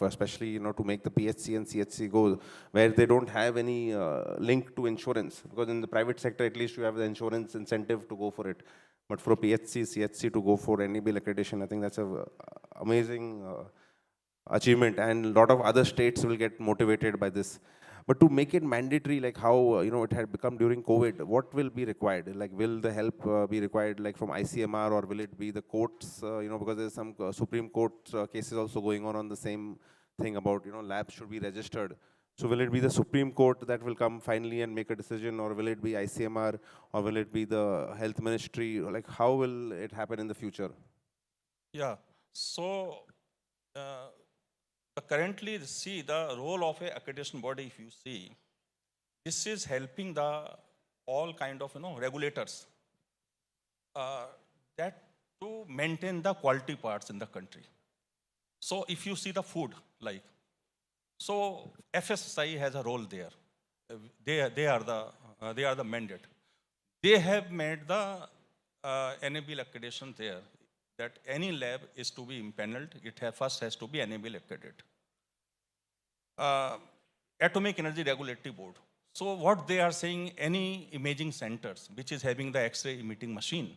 especially to make the PHC and CHC go where they don't have any link to insurance, because in the private sector at least you have the insurance incentive to go for it. But for a PHC, CHC to go for NABL accreditation, I think that's a amazing achievement, and a lot of other states will get motivated by this. But to make it mandatory, like how it had become during COVID, what will be required? Like, will the help be required, like from ICMR, or will it be the courts? Because there's some Supreme Court cases also going on the same thing about labs should be registered. So will it be the Supreme Court that will come finally and make a decision, or will it be ICMR, or will it be the Health Ministry? Like, how will it happen in the future? yeah. So currently, see the role of a accreditation body. If you see, this is helping the all kind of regulators that to maintain the quality parts in the country. So if you see the food, like, so FSSAI has a role there. They are the mandate. They have made the NABL accreditation there, that any lab is to be impaneled, it first has to be NABL accredited. Atomic Energy Regulatory Board. So what they are saying, any imaging centers which is having the X-ray emitting machine,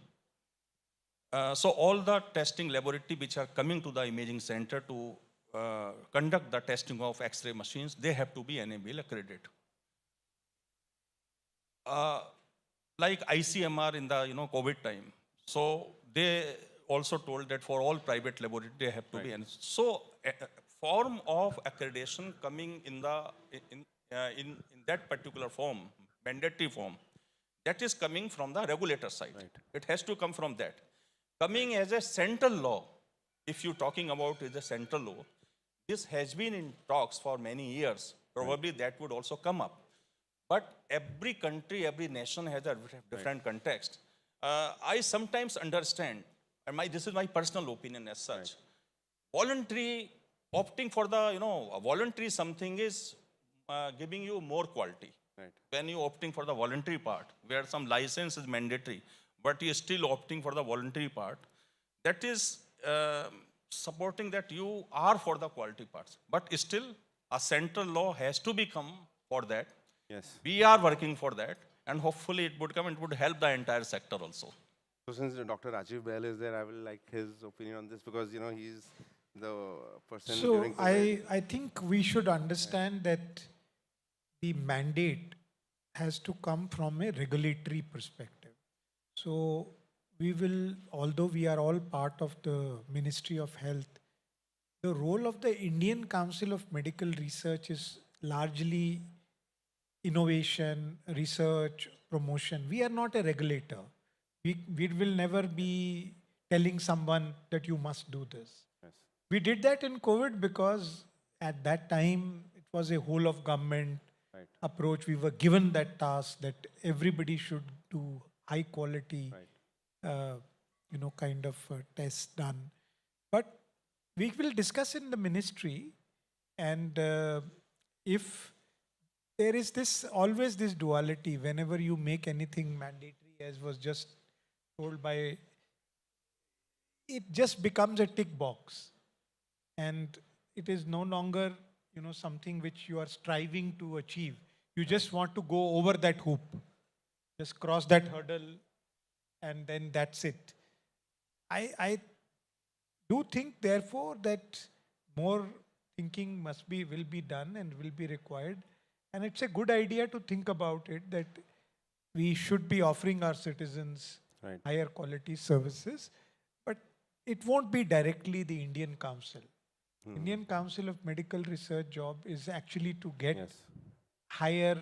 so all the testing laboratory which are coming to the imaging center to conduct the testing of X-ray machines, they have to be NABL accredited. Like ICMR in the COVID time, so they also told that for all private laboratories they have to be. So form of accreditation coming in that particular form, mandatory form, that is coming from the regulator side. Right. It has to come from that. Coming as a central law, if you're talking about is a central law, this has been in talks for many years. Probably that would also come up. But every country, every nation has a different context. I sometimes understand, and this is my personal opinion as such, voluntary, opting for the, voluntary something is giving you more quality. Right. When you're opting for the voluntary part, where some license is mandatory, but you're still opting for the voluntary part, that is supporting that you are for the quality parts. But still, a central law has to become for that. Yes. We are working for that, and hopefully it would come and it would help the entire sector also. So since Dr. Rajiv Bahl is there, I will like his opinion on this, because he's the person So during COVID. I think we should understand that the mandate has to come from a regulatory perspective. So we will, although we are all part of the Ministry of Health, the role of the Indian Council of Medical Research is largely innovation, research, promotion. We are not a regulator. We will never be telling someone that you must do this. Yes. We did that in COVID because at that time it was a whole of government approach. We were given that task that everybody should do high quality, kind of tests done. But we will discuss in the ministry, and if there is always this duality whenever you make anything mandatory, as was just told by, it just becomes a tick box, and it is no longer something which you are striving to achieve. You just want to go over that hoop, just cross that hurdle, and then that's it. I do think, therefore, that more thinking will be done and will be required. And it's a good idea to think about it, that we should be offering our citizens higher quality services, but it won't be directly the Indian Council. Indian Council of Medical Research job is actually to get higher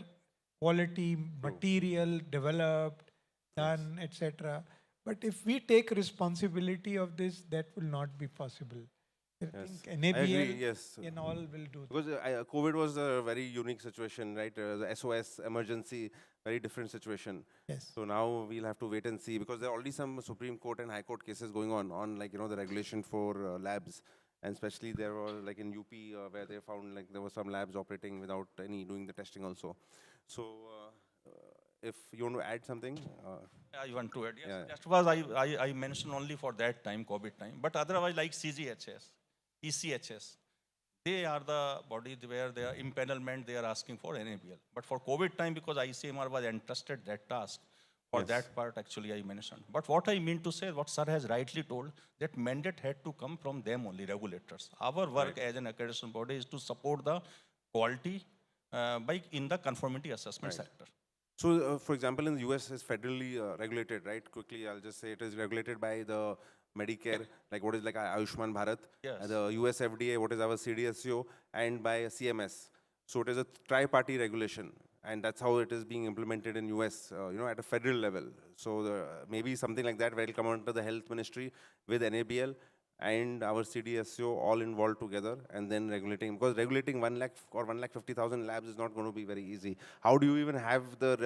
quality material developed, done, etc. But if we take responsibility of this, that will not be possible. I think I agree, NABL yes. and all will do that. Because COVID was a very unique situation, right? The SOS emergency, very different situation. Yes. So now we'll have to wait and see, because there are already some Supreme Court and High Court cases going on like, the regulation for labs. And especially there were like in UP where they found like there were some labs operating without any doing the testing also. So if you want to add something. I want to add, yes. Yeah. That was I mentioned only for that time, COVID time. But otherwise, like CGHS, ECHS, they are the body where they are impanelment, they are asking for NABL. But for COVID time, because ICMR was entrusted that task, for Yes. that part actually I mentioned. But what I mean to say, what sir has rightly told, that mandate had to come from them only, regulators. Our work as an accreditation body is to support the quality in the conformity assessment sector. So, for example, in the US, it's federally regulated, right? Quickly, I'll just say it is regulated by the Medicare, like what is like Ayushman Bharat, Yes. the US FDA, what is our CDSCO, and by CMS. So it is a tri-party regulation, and that's how it is being implemented in US, at a federal level. So maybe something like that will come under the Health Ministry with NABL and our CDSCO all involved together, and then regulating, because regulating 1 lakh or 1,50,000 labs is not going to be very easy. How do you even have the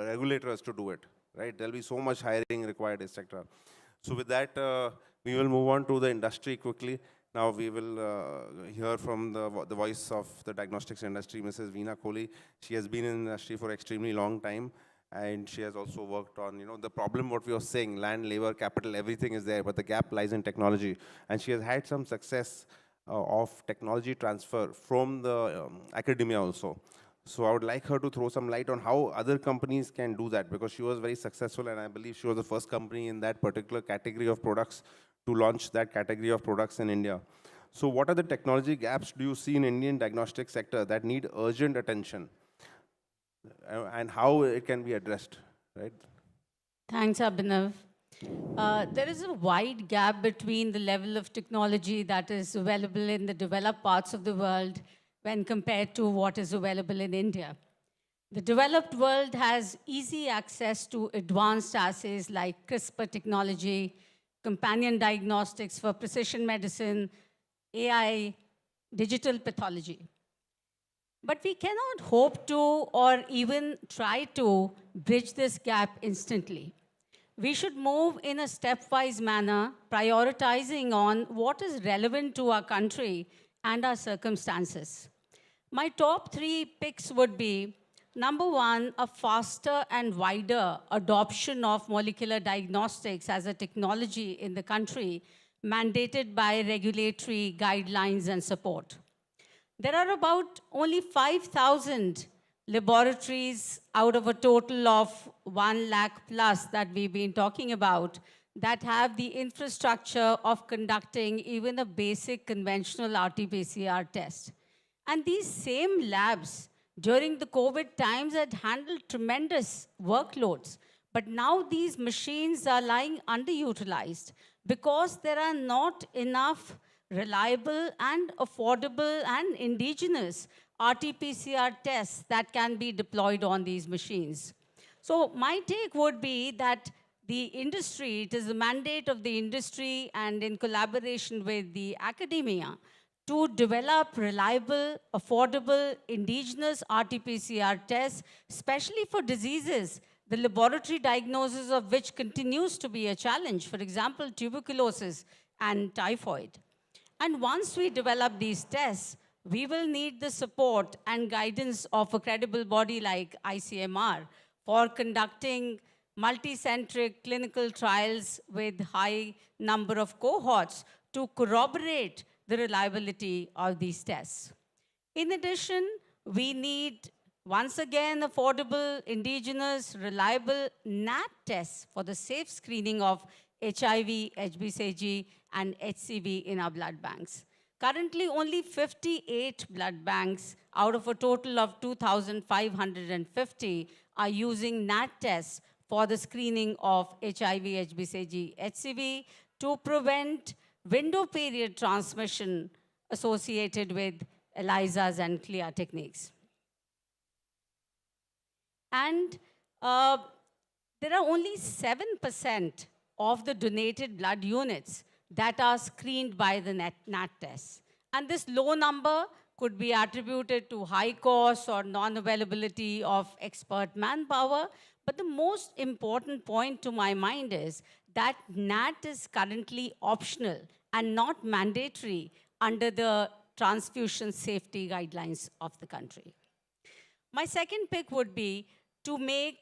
regulators to do it, right? There'll be so much hiring required, etc. So with that, we will move on to the industry quickly. Now we will hear from the voice of the diagnostics industry, Mrs. Veena Kohli. She has been in the industry for extremely long time. And she has also worked on, the problem what we were saying, land, labor, capital, everything is there, but the gap lies in technology. And she has had some success of technology transfer from the academia also. So I would like her to throw some light on how other companies can do that, because she was very successful, and I believe she was the first company in that particular category of products to launch that category of products in India. So what are the technology gaps do you see in Indian diagnostic sector that need urgent attention? And how it can be addressed, right? Thanks, Abhinav. There is a wide gap between the level of technology that is available in the developed parts of the world when compared to what is available in India. The developed world has easy access to advanced assays like CRISPR technology, companion diagnostics for precision medicine, AI, digital pathology. But we cannot hope to or even try to bridge this gap instantly. We should move in a stepwise manner, prioritizing on what is relevant to our country and our circumstances. My top 3 picks would be, number 1, a faster and wider adoption of molecular diagnostics as a technology in the country, mandated by regulatory guidelines and support. There are about only 5,000 laboratories out of a total of 1 lakh plus that we've been talking about that have the infrastructure of conducting even a basic conventional RT-PCR test. And these same labs during the COVID times had handled tremendous workloads. But now these machines are lying underutilized because there are not enough reliable and affordable and indigenous RT-PCR tests that can be deployed on these machines. So my take would be that the industry, it is the mandate of the industry and in collaboration with the academia to develop reliable, affordable, indigenous RT-PCR tests, especially for diseases, the laboratory diagnosis of which continues to be a challenge, for example, tuberculosis and typhoid. And once we develop these tests, we will need the support and guidance of a credible body like ICMR for conducting multicentric clinical trials with high number of cohorts to corroborate the reliability of these tests. In addition, we need, once again, affordable, indigenous, reliable NAT tests for the safe screening of HIV, HBsAg, and HCV in our blood banks. Currently, only 58 blood banks out of a total of 2,550 are using NAT tests for the screening of HIV, HBsAg, HCV to prevent window period transmission associated with ELISAs and CLIA techniques. And there are only 7% of the donated blood units that are screened by the NAT tests. And this low number could be attributed to high cost or non-availability of expert manpower. But the most important point to my mind is that NAT is currently optional and not mandatory under the transfusion safety guidelines of the country. My second pick would be to make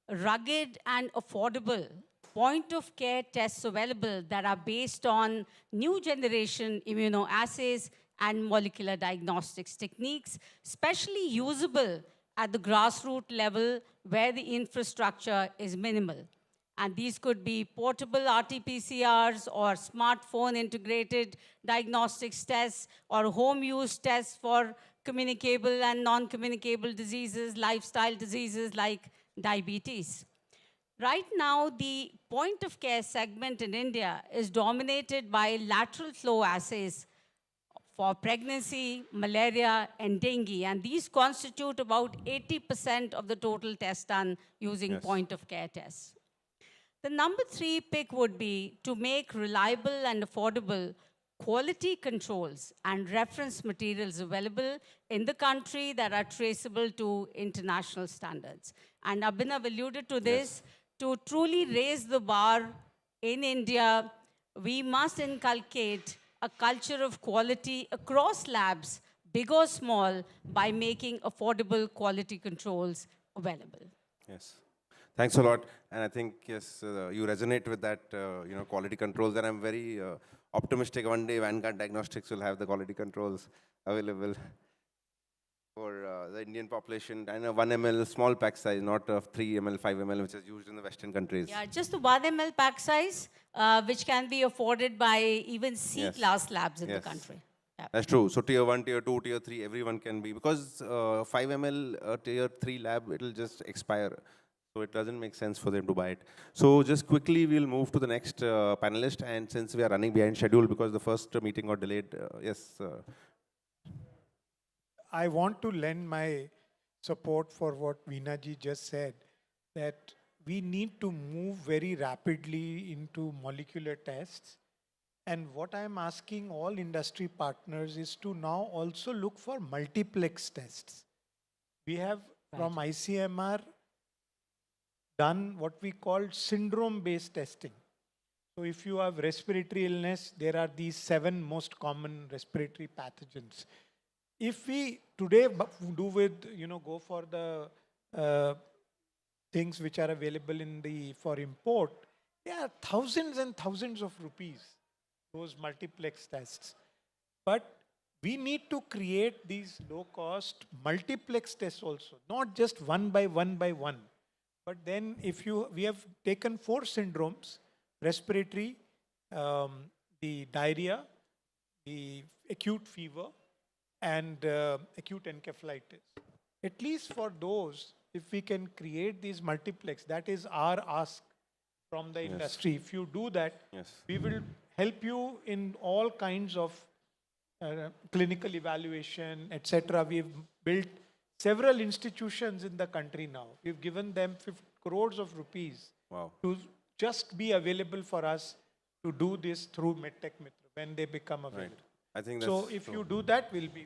rugged and affordable point-of-care tests available that are based on new generation immunoassays and molecular diagnostics techniques, especially usable at the grassroots level where the infrastructure is minimal. And these could be portable RT-PCRs or smartphone integrated diagnostics tests or home use tests for communicable and non-communicable diseases, lifestyle diseases like diabetes. Right now, the point of care segment in India is dominated by lateral flow assays for pregnancy, malaria, and dengue. And these constitute about 80% of the total tests done using point of care tests. The number 3 pick would be to make reliable and affordable quality controls and reference materials available in the country that are traceable to international standards. And Abhinav alluded to this. To truly raise the bar in India, we must inculcate a culture of quality across labs, big or small, by making affordable quality controls available. Yes. Thanks a lot. And I think, yes, you resonate with that, quality controls. And I'm very optimistic one day Vanguard Diagnostics will have the quality controls available for the Indian population. And a 1 ml small pack size, not a 3 ml, 5 ml, which is used in the Western countries. Yeah, just the 1 ml pack size, which can be afforded by even C-class labs in the country. Yeah. That's true. So tier 1, tier 2, tier 3, everyone can be. Because 5 ml tier 3 lab, it'll just expire. So it doesn't make sense for them to buy it. So just quickly, we'll move to the next panelist. And since we are running behind schedule because the first meeting got delayed, yes. I want to lend my support for what Veena ji just said, that we need to move very rapidly into molecular tests. And what I'm asking all industry partners is to now also look for multiplex tests. We have from ICMR done what we call syndrome-based testing. So if you have respiratory illness, there are these 7 most common respiratory pathogens. If we today do with, go for the things which are available for import, there are thousands and thousands of rupees, those multiplex tests. But we need to create these low-cost multiplex tests also, not just one by one. But then we have taken 4 syndromes, respiratory, the diarrhea, the acute fever, and acute encephalitis. At least for those, if we can create these multiplex, that is our ask from the industry. If you do that, we will help you in all kinds of clinical evaluation, etc. We've built several institutions in the country now. We've given them 50 crores of rupees to just be available for us to do this through MedTech Mitra when they become available. Right. I think that's so if you do that, we'll be.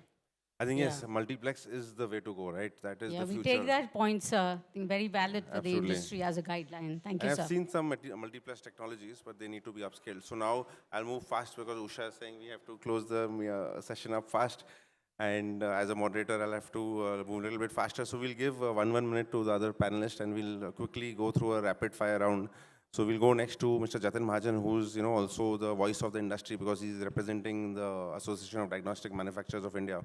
I think yes, multiplex is the way to go, right? That is the future. We take that point, sir. I think very valid for the industry as a guideline. Thank you, sir. I have seen some multiplex technologies, but they need to be upscaled. So now I'll move fast because Usha is saying we have to close the session up fast. And as a moderator, I'll have to move a little bit faster. So we'll give 1 minute to the other panelists and we'll quickly go through a rapid fire round. So we'll go next to Mr. Jatin Mahajan, who's also the voice of the industry because he's representing the Association of Diagnostic Manufacturers of India.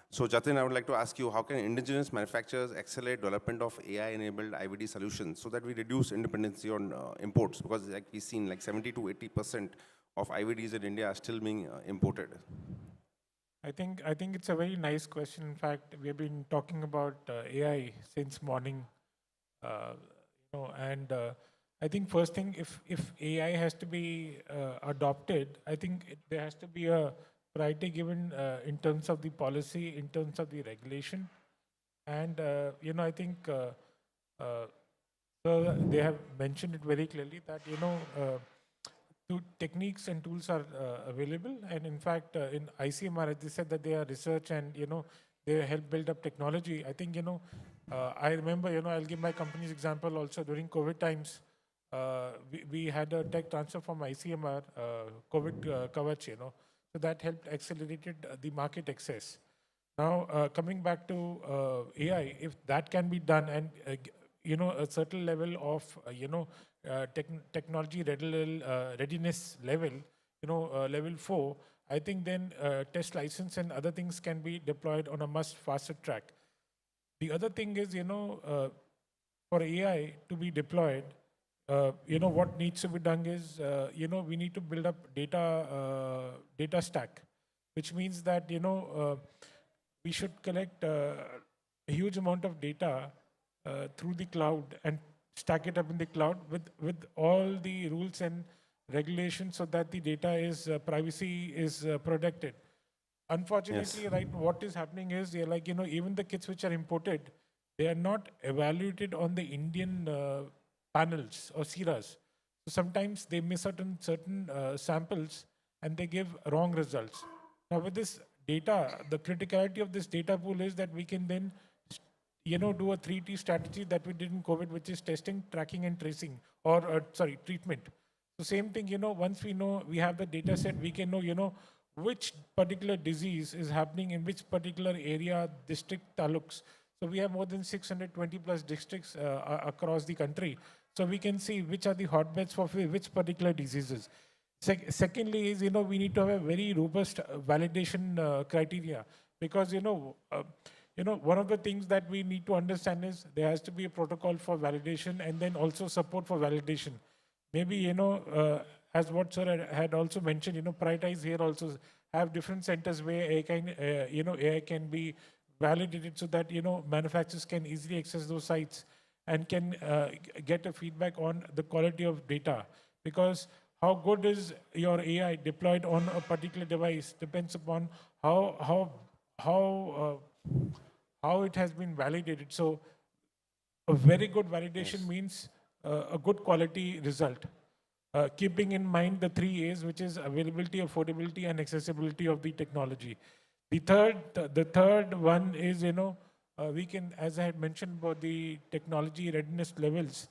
So Jatin, I would like to ask you, how can indigenous manufacturers accelerate development of AI-enabled IVD solutions so that we reduce dependency on imports? Because like we've seen, like 70 to 80% of IVDs in India are still being imported. I think it's a very nice question. In fact, we've been talking about AI since morning, and I think first thing, if AI has to be adopted, I think there has to be a priority given in terms of the policy, in terms of the regulation, and I think So they have mentioned it very clearly that, techniques and tools are available. And in fact, in ICMR, as they said that they are research and, they help build up technology. I think, I remember, I'll give my company's example also during COVID times. We had a tech transfer from ICMR, COVID Kavach, so that helped accelerated the market access. Now, coming back to AI, if that can be done and, a certain level of, technology readiness level, level 4, I think then test license and other things can be deployed on a much faster track. The other thing is, for AI to be deployed, what needs to be done is, we need to build up data stack, which means that, we should collect a huge amount of data through the cloud and stack it up in the cloud with all the rules and regulations so that the data is privacy is protected. Unfortunately, right, what is happening is they're like, even the kits which are imported, they are not evaluated on the Indian panels or SIRAs. So sometimes they miss certain samples and they give wrong results. Now with this data, the criticality of this data pool is that we can then, do a 3T strategy that we did in COVID, which is testing, tracking, and tracing, or treatment. So same thing, once we know we have the data set, we can know, which particular disease is happening in which particular area, district, taluks. So we have more than 620 plus districts across the country. So we can see which are the hotbeds for which particular diseases. Secondly is, we need to have a very robust validation criteria because, one of the things that we need to understand is there has to be a protocol for validation and then also support for validation. Maybe, as what sir had also mentioned, prioritize here also have different centers where AI can be validated so that, manufacturers can easily access those sites and can get a feedback on the quality of data. Because how good is your AI deployed on a particular device depends upon how it has been validated. So a very good validation means a good quality result. Keeping in mind the 3 A's, which is availability, affordability, and accessibility of the technology. The third one is, we can, as I had mentioned about the technology readiness levels,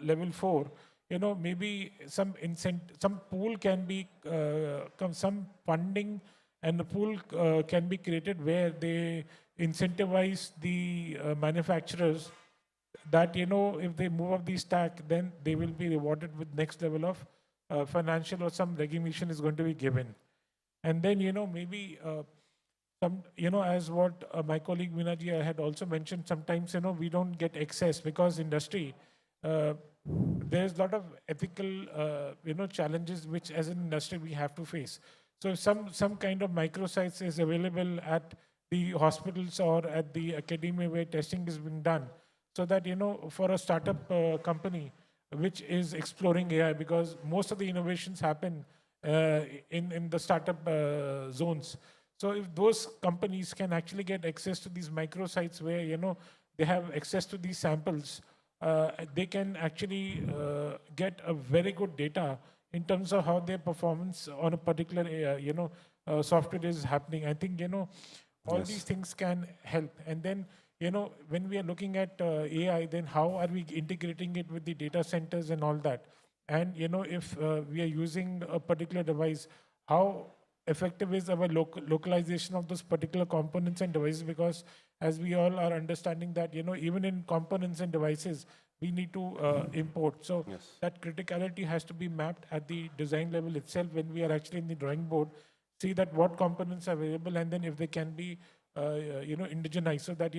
level 4, maybe some pool can be, some funding and the pool can be created where they incentivize the manufacturers that, if they move up the stack, then they will be rewarded with next level of financial or some recognition is going to be given. And then, maybe some, as what my colleague Minaji had also mentioned, sometimes, we don't get access because industry, there's a lot of ethical, challenges which as an industry we have to face. So some kind of microsites is available at the hospitals or at the academia where testing is being done. So that, for a startup company which is exploring AI, because most of the innovations happen in the startup zones. So if those companies can actually get access to these microsites where, they have access to these samples, they can actually get a very good data in terms of how their performance on a particular, software is happening. I think, all these things can help. And then, when we are looking at AI, then how are we integrating it with the data centers and all that? And, if we are using a particular device, how effective is our localization of those particular components and devices? Because as we all are understanding that, even in components and devices, we need to import. So that criticality has to be mapped at the design level itself when we are actually in the drawing board, see that what components are available and then if they can be indigenized, so that,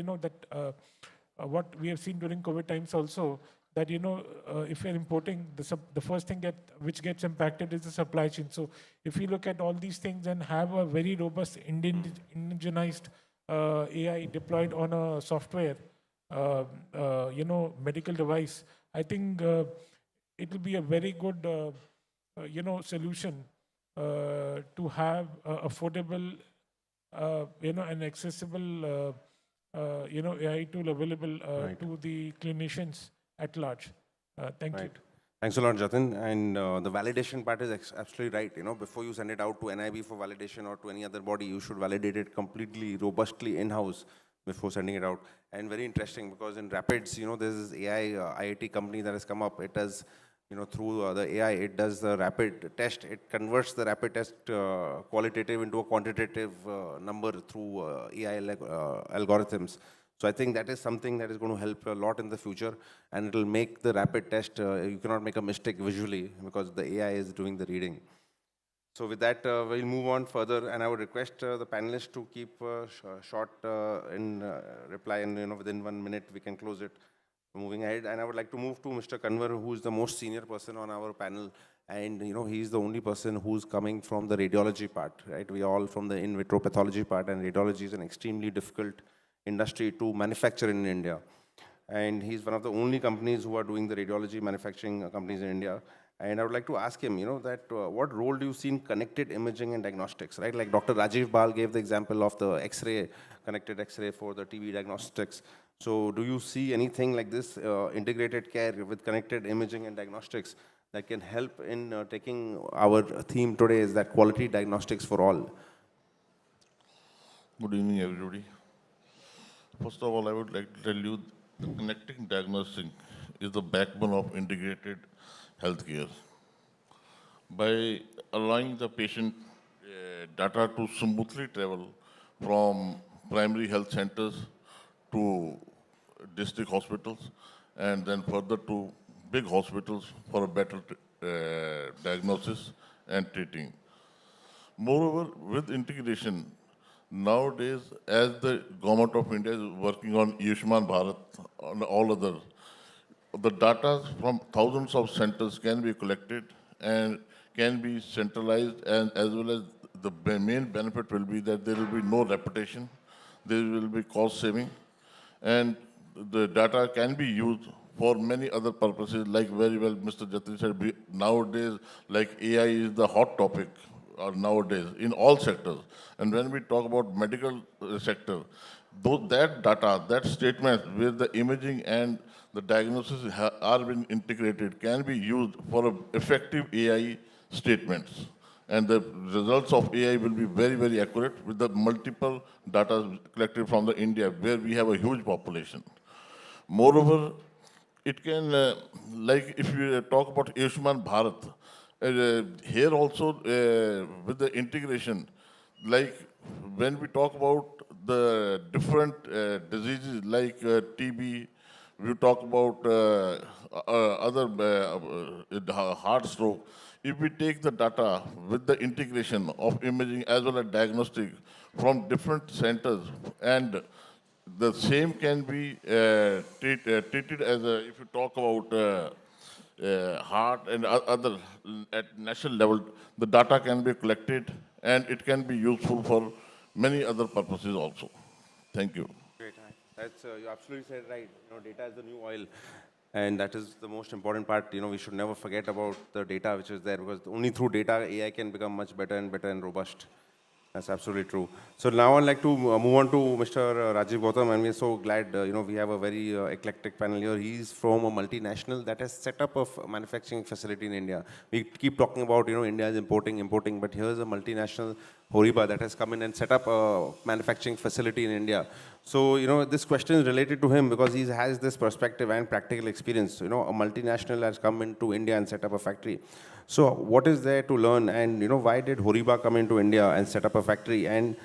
what we have seen during COVID times also, that, if you're importing, the first thing which gets impacted is the supply chain. So if you look at all these things and have a very robust indigenized AI deployed on a software, medical device, I think it will be a very good, solution to have affordable, and accessible, AI tool available to the clinicians at large. Thank you. Right. Thanks a lot, Jatin. And the validation part is absolutely right. Before you send it out to NIB for validation or to any other body, you should validate it completely, robustly in-house before sending it out. And very interesting because in Rapids, there's this AI IIT company that has come up. It does, through the AI, it does the rapid test. It converts the rapid test qualitative into a quantitative number through AI algorithms. So I think that is something that is going to help a lot in the future, and it will make the rapid test, you cannot make a mistake visually because the AI is doing the reading. So with that, we'll move on further, and I would request the panelists to keep short in reply, and within 1 minute we can close it. Moving ahead, and I would like to move to Mr. Kanwar, who is the most senior person on our panel, and he's the only person who's coming from the radiology part, right? We are all from the in vitro pathology part, and radiology is an extremely difficult industry to manufacture in India. And he's one of the only companies who are doing the radiology manufacturing companies in India. And I would like to ask him, that what role do you see in connected imaging and diagnostics, right? Like Dr. Rajiv Bal gave the example of the X-ray, connected X-ray for the TB diagnostics. So do you see anything like this integrated care with connected imaging and diagnostics that can help in taking our theme today is that quality diagnostics for all? Good evening, everybody. First of all, I would like to tell you the connecting diagnostic is the backbone of integrated healthcare. By allowing the patient data to smoothly travel from primary health centers to district hospitals and then further to big hospitals for a better diagnosis and treating. Moreover, with integration, nowadays, as the government of India is working on Ayushman Bharat and all other, the data from thousands of centers can be collected and can be centralized, and as well as the main benefit will be that there will be no repetition, there will be cost saving, and the data can be used for many other purposes, like very well Mr. Jatin said, nowadays, like AI is the hot topic nowadays in all sectors. And when we talk about medical sector, that data, that statement where the imaging and the diagnosis are being integrated can be used for effective AI statements. And the results of AI will be very, very accurate with the multiple data collected from the India, where we have a huge population. Moreover, it can, like if you talk about Ayushman Bharat, here also with the integration, like when we talk about the different diseases like TB, we talk about other heart stroke. If we take the data with the integration of imaging as well as diagnostic from different centers, and the same can be treated as if you talk about heart and other at national level, the data can be collected and it can be useful for many other purposes also. Thank you. Great. That's you absolutely said right. Data is the new oil, and that is the most important part. We should never forget about the data which is there, because only through data AI can become much better and robust. That's absolutely true. So now I'd like to move on to Mr. Rajiv Gautam, and we're so glad, we have a very eclectic panel here. He's from a multinational that has set up a manufacturing facility in India. We keep talking about, India is importing, but here's a multinational, Horiba, that has come in and set up a manufacturing facility in India. So, this question is related to him because he has this perspective and practical experience. A multinational has come into India and set up a factory. So what is there to learn, and why did Horiba come into India and set up a factory, and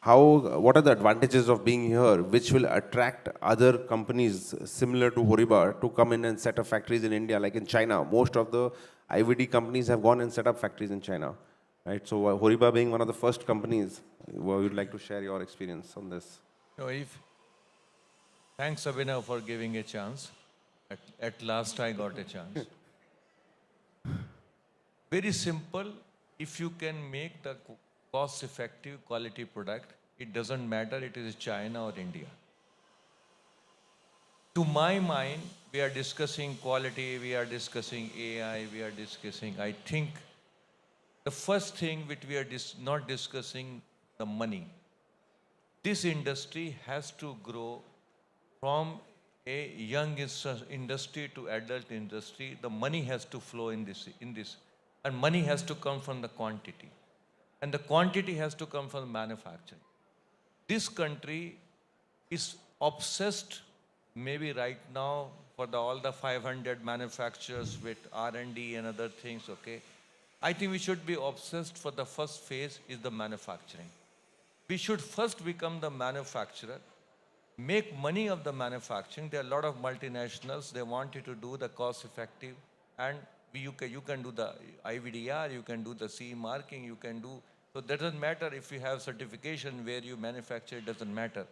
what are the advantages of being here which will attract other companies similar to Horiba to come in and set up factories in India, like in China? Most of the IVD companies have gone and set up factories in China, right? So Horiba being one of the first companies, you'd like to share your experience on this? Thanks, Abhinav, for giving a chance. At last, I got a chance. Very simple. If you can make the cost-effective quality product, it doesn't matter it is China or India. To my mind, we are discussing quality, we are discussing AI, we are discussing, I think, the first thing which we are not discussing, the money. This industry has to grow from a young industry to adult industry, the money has to flow in this. And money has to come from the quantity. And the quantity has to come from manufacturing. This country is obsessed, maybe right now, for all the 500 manufacturers with R&D and other things, okay? I think we should be obsessed for the first phase is the manufacturing. We should first become the manufacturer, make money of the manufacturing. There are a lot of multinationals, they want you to do the cost effective, and you can do the IVDR, you can do the CE marking, you can do, so that doesn't matter if you have certification where you manufacture, it doesn't matter.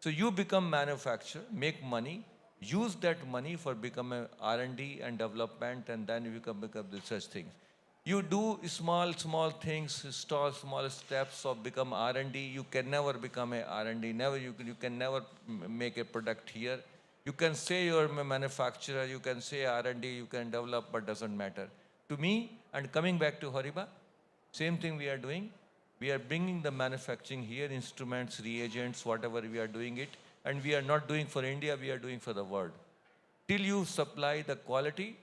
So you become manufacturer, make money, use that money for become a R&D and development, and then you can become such things. You do small things, small steps of become R&D. You can never become a R&D. Never you can never make a product here. You can say you're a manufacturer, you can say R&D, you can develop, but doesn't matter. To me, and coming back to Hariba, same thing we are doing. We are bringing the manufacturing here, instruments, reagents, whatever we are doing it. And we are not doing for India, we are doing for the world. Till you supply the quality,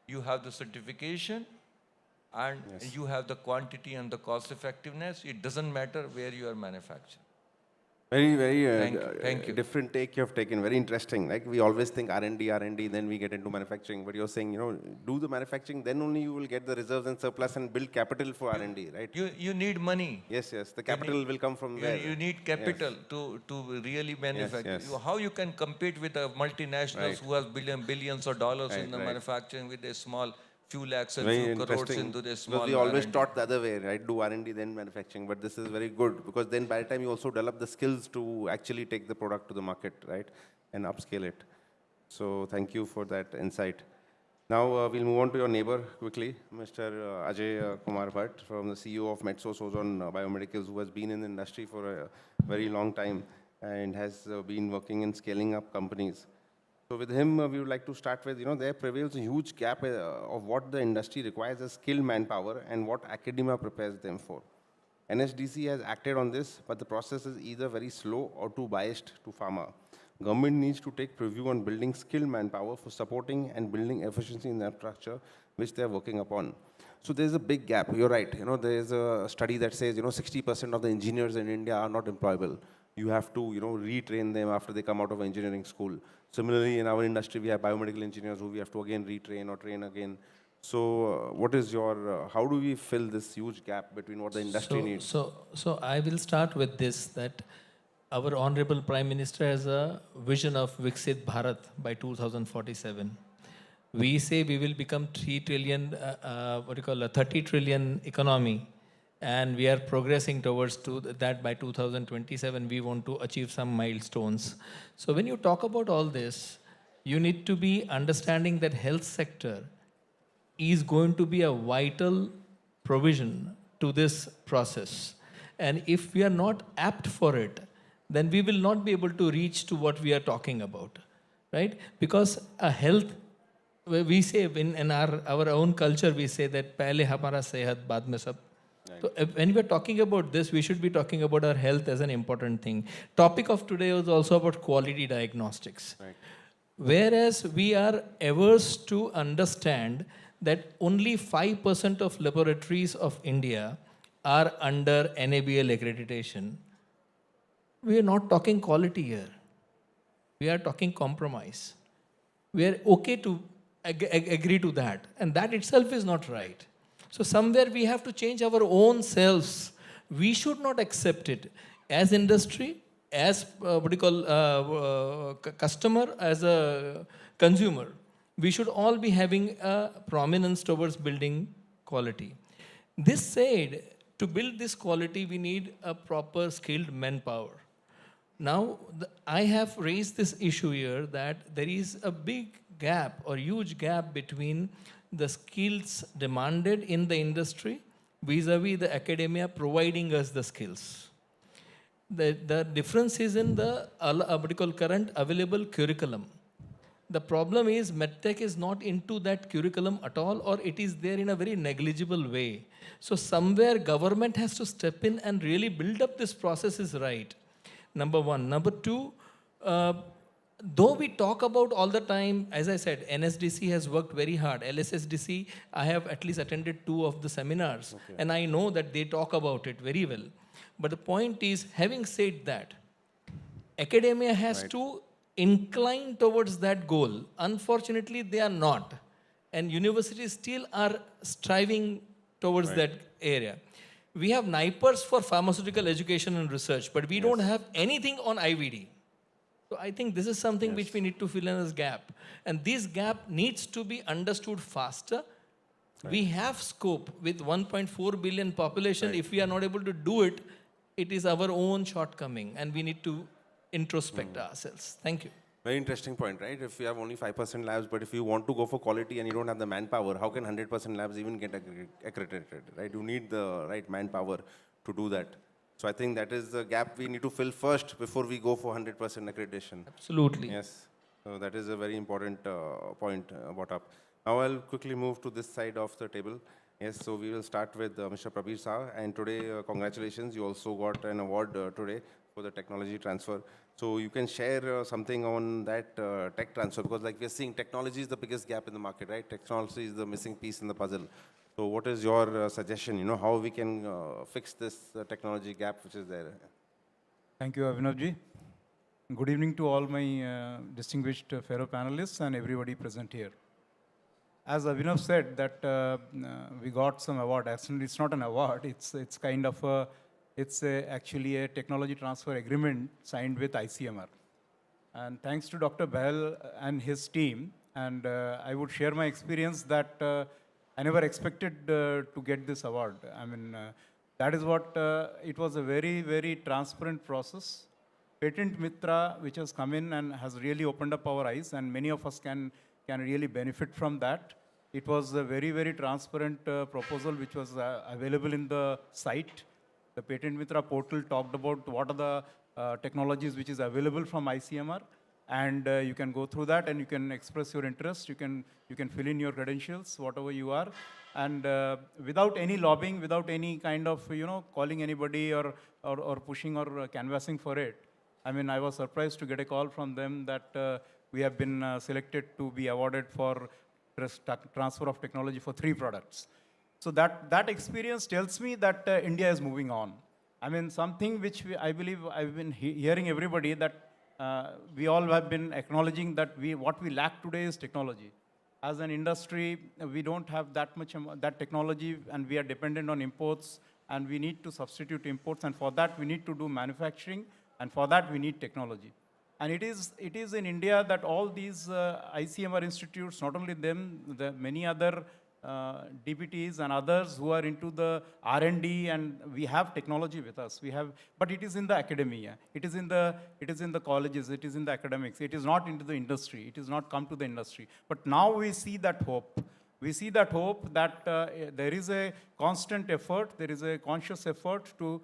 you have the certification, and you have the quantity and the cost effectiveness. It doesn't matter where you are manufacturing. Very, Thank you. different take you have taken. Very interesting. Like we always think R&D, then we get into manufacturing. But you're saying, do the manufacturing, then only you will get the reserves and surplus and build capital for R&D, right? You need money. Yes. The capital will come from there. You need capital to really manufacture. Yes. How you can compete with the multinationals who have billions of dollars in the manufacturing with a small few lakhs and Very few crores interesting. into the small Because we always R&D. taught the other way, right? Do R&D, then manufacturing. But this is very good because then by the time you also develop the skills to actually take the product to the market, right? And upscale it. So thank you for that insight. Now we'll move on to your neighbor quickly, Mr. Ajay Kumar Bhatt, from the CEO of Metso Ozone Biomedicals, who has been in the industry for a very long time and has been working in scaling up companies. So with him, we would like to start with, there prevails a huge gap of what the industry requires as skilled manpower and what academia prepares them for. NSDC has acted on this, but the process is either very slow or too biased to pharma. Government needs to take preview on building skilled manpower for supporting and building efficiency in the infrastructure which they are working upon. So there's a big gap. You're right. There's a study that says, 60% of the engineers in India are not employable. You have to, retrain them after they come out of engineering school. Similarly, in our industry, we have biomedical engineers who we have to again retrain or train again. So what is your, how do we fill this huge gap between what the industry needs? So I will start with this, that our Honorable Prime Minister has a vision of Viksit Bharat by 2047. We say we will become 3 trillion, 30 trillion economy, and we are progressing towards that by 2027. We want to achieve some milestones. So when you talk about all this, you need to be understanding that health sector is going to be a vital provision to this process. And if we are not apt for it, then we will not be able to reach to what we are talking about, right? Because a health, we say in our own culture, we say that pehle hamara sehat, baad mein sab. So when we are talking about this, we should be talking about our health as an important thing. Topic of today was also about quality diagnostics. Right. Whereas we are averse to understand that only 5% of laboratories of India are under NABL accreditation. We are not talking quality here. We are talking compromise. We are okay to agree to that. And that itself is not right. So somewhere we have to change our own selves. We should not accept it as industry, as customer, as a consumer. We should all be having a prominence towards building quality. This said, to build this quality, we need a proper skilled manpower. Now, I have raised this issue here that there is a big gap or huge gap between the skills demanded in the industry vis-a-vis the academia providing us the skills. The difference is in the current available curriculum. The problem is MedTech is not into that curriculum at all, or it is there in a very negligible way. So somewhere government has to step in and really build up this process is right. Number one. Number two, though we talk about all the time, as I said, NSDC has worked very hard. LSSDC, I have at least attended 2 of the seminars, and I know that they talk about it very well. But the point is, having said that, academia has to incline towards that goal. Unfortunately, they are not. And universities still are striving towards that area. We have NIPERS for pharmaceutical education and research, but we don't have anything on IVD. So I think this is something which we need to fill in as gap. And this gap needs to be understood faster. We have scope with 1.4 billion population. If we are not able to do it, it is our own shortcoming, and we need to introspect ourselves. Thank you. Very interesting point, right? If you have only 5% labs, but if you want to go for quality and you don't have the manpower, how can 100% labs even get accredited, right? You need the right manpower to do that. So I think that is the gap we need to fill first before we go for 100% accreditation. Absolutely. Yes. So that is a very important point brought up. Now I'll quickly move to this side of the table. Yes, so we will start with Mr. Prabir Shah. And today, congratulations, you also got an award today for the technology transfer. So you can share something on that tech transfer, because like we're seeing, technology is the biggest gap in the market, right? Technology is the missing piece in the puzzle. So what is your suggestion, how we can fix this technology gap which is there? Thank you, Abhinavji. Good evening to all my distinguished fellow panelists and everybody present here. As Abhinav said, that we got some award. Actually, it's not an award. It's kind of actually a technology transfer agreement signed with ICMR. And thanks to Dr. Bahl and his team, and I would share my experience that I never expected to get this award. I mean, that is what, it was a very, very transparent process. Patent Mitra, which has come in and has really opened up our eyes, and many of us can really benefit from that. It was a very, very transparent proposal which was available in the site. The Patent Mitra portal talked about what are the technologies which is available from ICMR, and you can go through that and you can express your interest. You can fill in your credentials, whatever you are, and without any lobbying, without any kind of calling anybody or pushing or canvassing for it. I mean, I was surprised to get a call from them that we have been selected to be awarded for transfer of technology for 3 products. So that experience tells me that India is moving on. I mean, something which I believe I've been hearing everybody that we all have been acknowledging that what we lack today is technology. As an industry, we don't have that much that technology, and we are dependent on imports, and we need to substitute imports, and for that we need to do manufacturing, and for that we need technology. And it is in India that all these ICMR institutes, not only them, the many other DPTs and others who are into the R&D, and we have technology with us. We have, but it is in the academia. It is in the colleges. It is in the academics. It is not into the industry. It is not come to the industry. But now we see that hope. We see that hope that there is a constant effort. There is a conscious effort to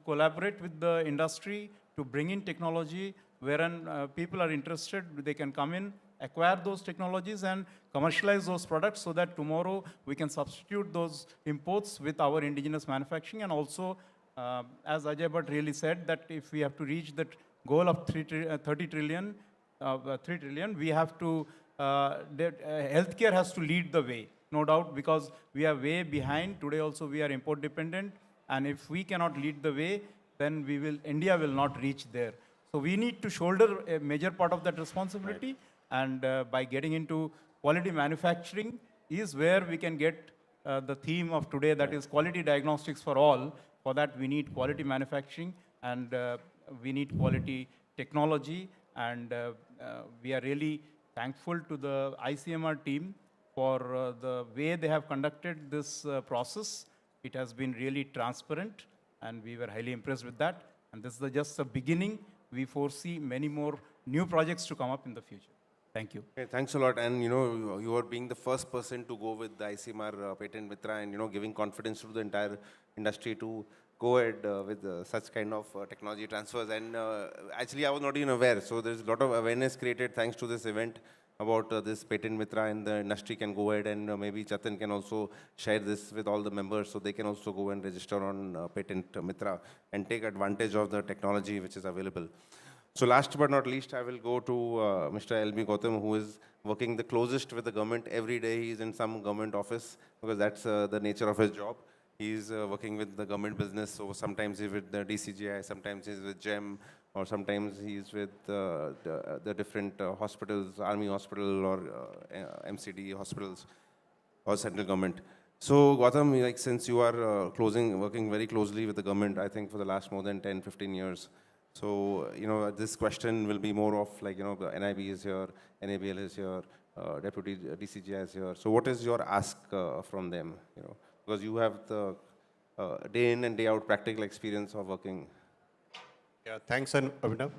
collaborate with the industry, to bring in technology, wherein people are interested, they can come in, acquire those technologies and commercialize those products so that tomorrow we can substitute those imports with our indigenous manufacturing. And also, as Ajay Bhatt really said, that if we have to reach that goal of 3 trillion, we have to, healthcare has to lead the way, no doubt, because we are way behind. Today also we are import dependent. And if we cannot lead the way, then India will not reach there. So we need to shoulder a major part of that responsibility. Right. And by getting into quality manufacturing is where we can get the theme of today, that is quality diagnostics for all. For that, we need quality manufacturing, and we need quality technology. And we are really thankful to the ICMR team for the way they have conducted this process. It has been really transparent, and we were highly impressed with that. And this is just the beginning. We foresee many more new projects to come up in the future. Thank you. Okay, thanks a lot. And you are being the first person to go with the ICMR Patent Mitra, and giving confidence to the entire industry to go ahead with such kind of technology transfers. And actually, I was not even aware. So there's a lot of awareness created thanks to this event about this Patent Mitra, and the industry can go ahead, and maybe Jatin can also share this with all the members so they can also go and register on Patent Mitra and take advantage of the technology which is available. So last but not least, I will go to Mr. L.B. Gautam, who is working the closest with the government. Every day he's in some government office because that's the nature of his job. He's working with the government business, so sometimes he's with the DCGI, sometimes he's with GEM, or sometimes he's with the different hospitals, Army Hospital or MCD hospitals or central government. So Gautam, like since you are working very closely with the government, I think for the last more than 10, 15 years, so, this question will be more of like, the NIB is here, NABL is here, Deputy DCGI is here. So what is your ask from them, because you have the day in and day out practical experience of working. Yeah, thanks, Abhinav.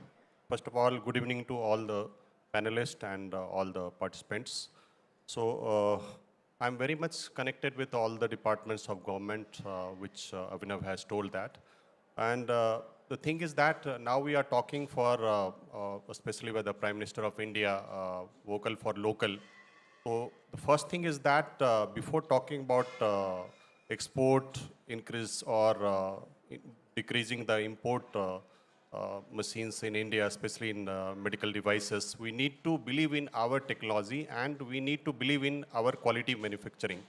First of all, good evening to all the panelists and all the participants. So, I'm very much connected with all the departments of government, which Abhinav has told that. And the thing is that now we are talking for, especially with the Prime Minister of India, vocal for local. So the first thing is that before talking about export increase or decreasing the import machines in India, especially in medical devices, we need to believe in our technology and we need to believe in our quality manufacturing.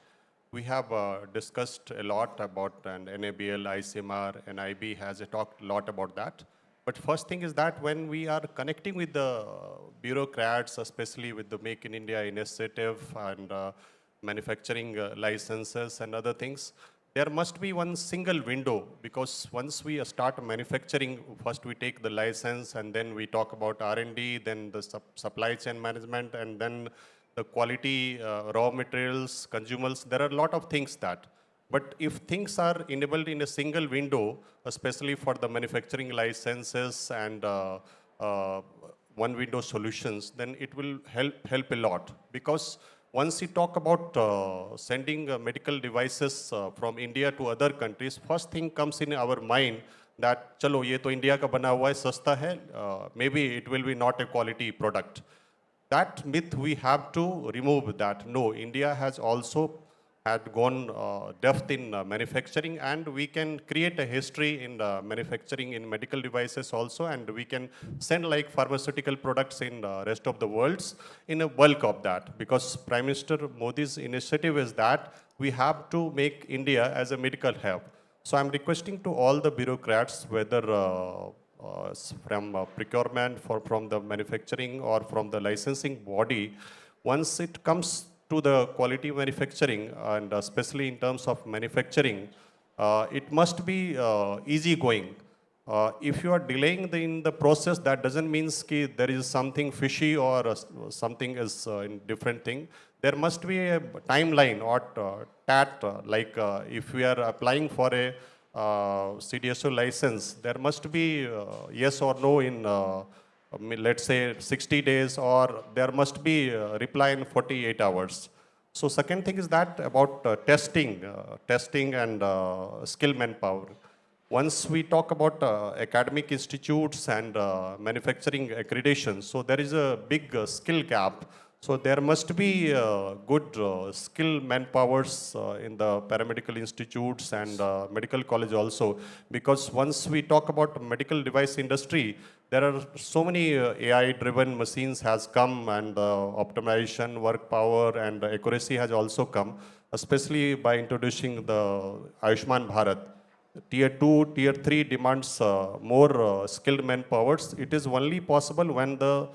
We have discussed a lot about NABL, ICMR, and IB has talked a lot about that. But first thing is that when we are connecting with the bureaucrats, especially with the Make in India initiative and manufacturing licenses and other things, there must be one single window, because once we start manufacturing, first we take the license and then we talk about R&D, then the supply chain management, and then the quality, raw materials, consumables. There are a lot of things that. But if things are enabled in a single window, especially for the manufacturing licenses and one window solutions, then it will help a lot. Because once you talk about sending medical devices from India to other countries, first thing comes in our mind that, chalo, ye to India ka bana hua hai, sasta hai, maybe it will be not a quality product. That myth we have to remove that. No, India has also had gone depth in manufacturing, and we can create a history in manufacturing in medical devices also, and we can send like pharmaceutical products in the rest of the world in a bulk of that, because Prime Minister Modi's initiative is that we have to make India as a medical hub. So I'm requesting to all the bureaucrats, whether from procurement, from the manufacturing or from the licensing body, once it comes to the quality manufacturing, and especially in terms of manufacturing, it must be easy going. If you are delaying in the process, that doesn't mean that there is something fishy or something is in different thing. There must be a timeline or TAT, like if we are applying for a CDSO license, there must be yes or no in let's say 60 days, or there must be reply in 48 hours. So second thing is that about testing and skill manpower. Once we talk about academic institutes and manufacturing accreditation, so there is a big skill gap. So there must be good skill manpowers in the paramedical institutes and medical college also, because once we talk about medical device industry, there are so many AI-driven machines has come, and optimization, work power, and accuracy has also come, especially by introducing the Ayushman Bharat. Tier 2, Tier 3 demands more skilled manpowers. It is only possible when the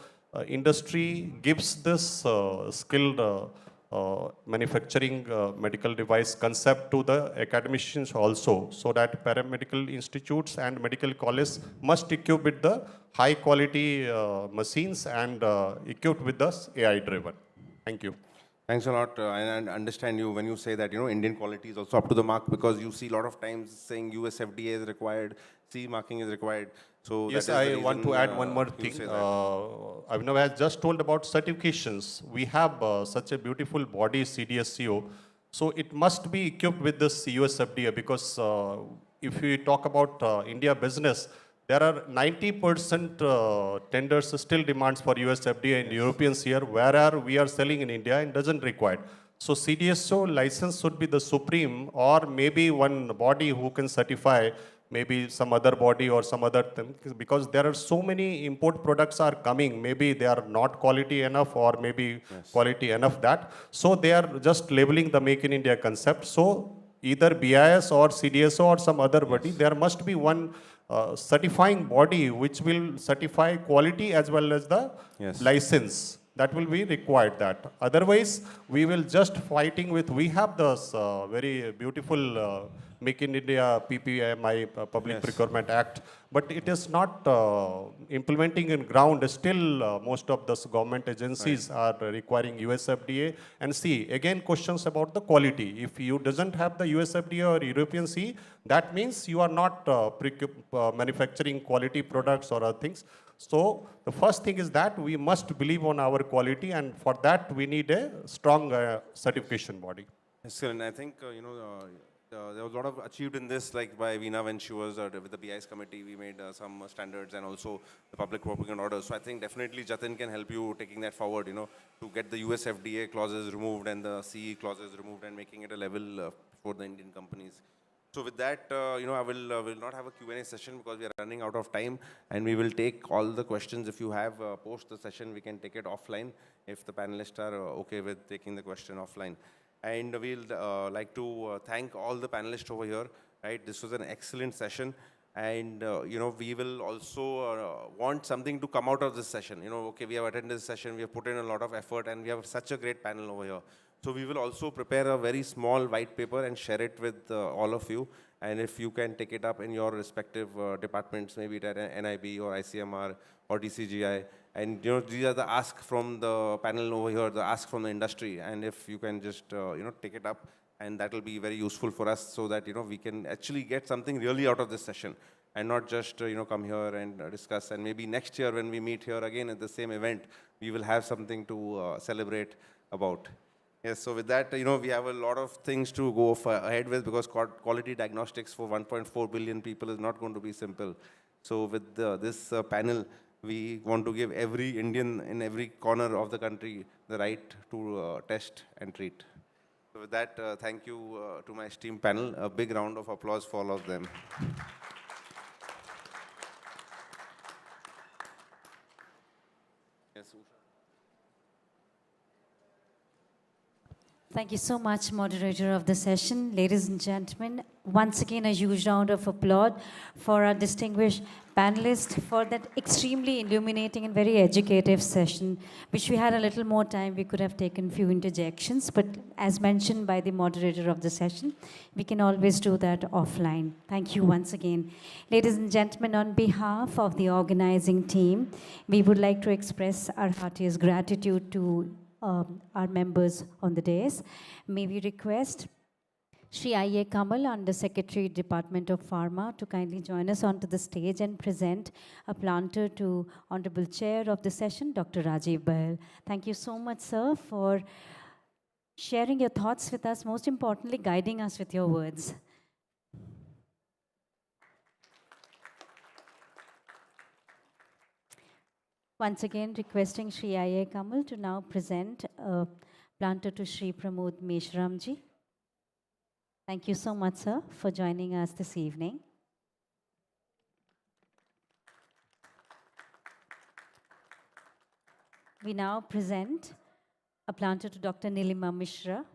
industry gives this skilled manufacturing medical device concept to the academicians also, so that paramedical institutes and medical colleges must equip with the high quality machines and equipped with the AI driven. Thank you. Thanks a lot. I understand you when you say that, Indian quality is also up to the mark, because you see a lot of times saying US FDA is required, CE marking is required. So yes, I want to add one more thing. Abhinav has just told about certifications. We have such a beautiful body, CDSCO. So it must be equipped with this US FDA, because if we talk about India business, there are 90% tenders still demands for US FDA and Europeans here, where we are selling in India and doesn't require. So CDSO license should be the supreme, or maybe one body who can certify maybe some other body or some other thing, because there are so many import products are coming. Maybe they are not quality enough, or maybe quality enough that. So they are just labeling the Make in India concept. So either BIS or CDSO or some other body, there must be one certifying body which will certify quality as well as the license. That will be required that. Otherwise, we will just fighting with, we have this very beautiful Make in India PPMI, Public Procurement Act, but it is not implementing in ground. Still, most of the government agencies are requiring US FDA. And see, again, questions about the quality. If you doesn't have the US FDA or European CE, that means you are not manufacturing quality products or other things. So the first thing is that we must believe on our quality, and for that we need a strong certification body. Excellent. I think, there was a lot of achieved in this, like by Veena when she was with the BIS committee, we made some standards and also the public procurement orders. So I think definitely Jatin can help you taking that forward, to get the US FDA clauses removed and the CE clauses removed and making it a level for the Indian companies. So with that, I will not have a Q&A session because we are running out of time, and we will take all the questions. If you have post the session, we can take it offline if the panelists are okay with taking the question offline. And we'll like to thank all the panelists over here. Right, this was an excellent session, and we will also want something to come out of this session. Okay, we have attended this session, we have put in a lot of effort, and we have such a great panel over here. So we will also prepare a very small white paper and share it with all of you. And if you can take it up in your respective departments, maybe at NIB or ICMR or DCGI, and these are the ask from the panel over here, the ask from the industry. And if you can just take it up, and that will be very useful for us, so that we can actually get something really out of this session, and not just come here and discuss. And maybe next year when we meet here again at the same event, we will have something to celebrate about. Yes, so with that, we have a lot of things to go ahead with, because quality diagnostics for 1.4 billion people is not going to be simple. So with this panel, we want to give every Indian in every corner of the country the right to test and treat. So with that, thank you to my esteemed panel. A big round of applause for all of them. Yes, Usha. Thank you so much, moderator of the session. Ladies and gentlemen, once again, a huge round of applause for our distinguished panelists for that extremely illuminating and very educative session. Wish we had a little more time, we could have taken few interjections, but as mentioned by the moderator of the session, we can always do that offline. Thank you once again. Ladies and gentlemen, on behalf of the organizing team, we would like to express our heartiest gratitude to our members on the dais. May we request Shri I.A. Kamal, Under Secretary, Department of Pharma, to kindly join us onto the stage and present a planter to Honorable Chair of the session, Dr. Rajiv Bahl. Thank you so much, sir, for sharing your thoughts with us, most importantly, guiding us with your words. Once again, requesting Shri I.A. Kamal to now present a planter to Shri Pramod Meshramji. Thank you so much, sir, for joining us this evening. We now present a planter to Dr. Nilima Mishra.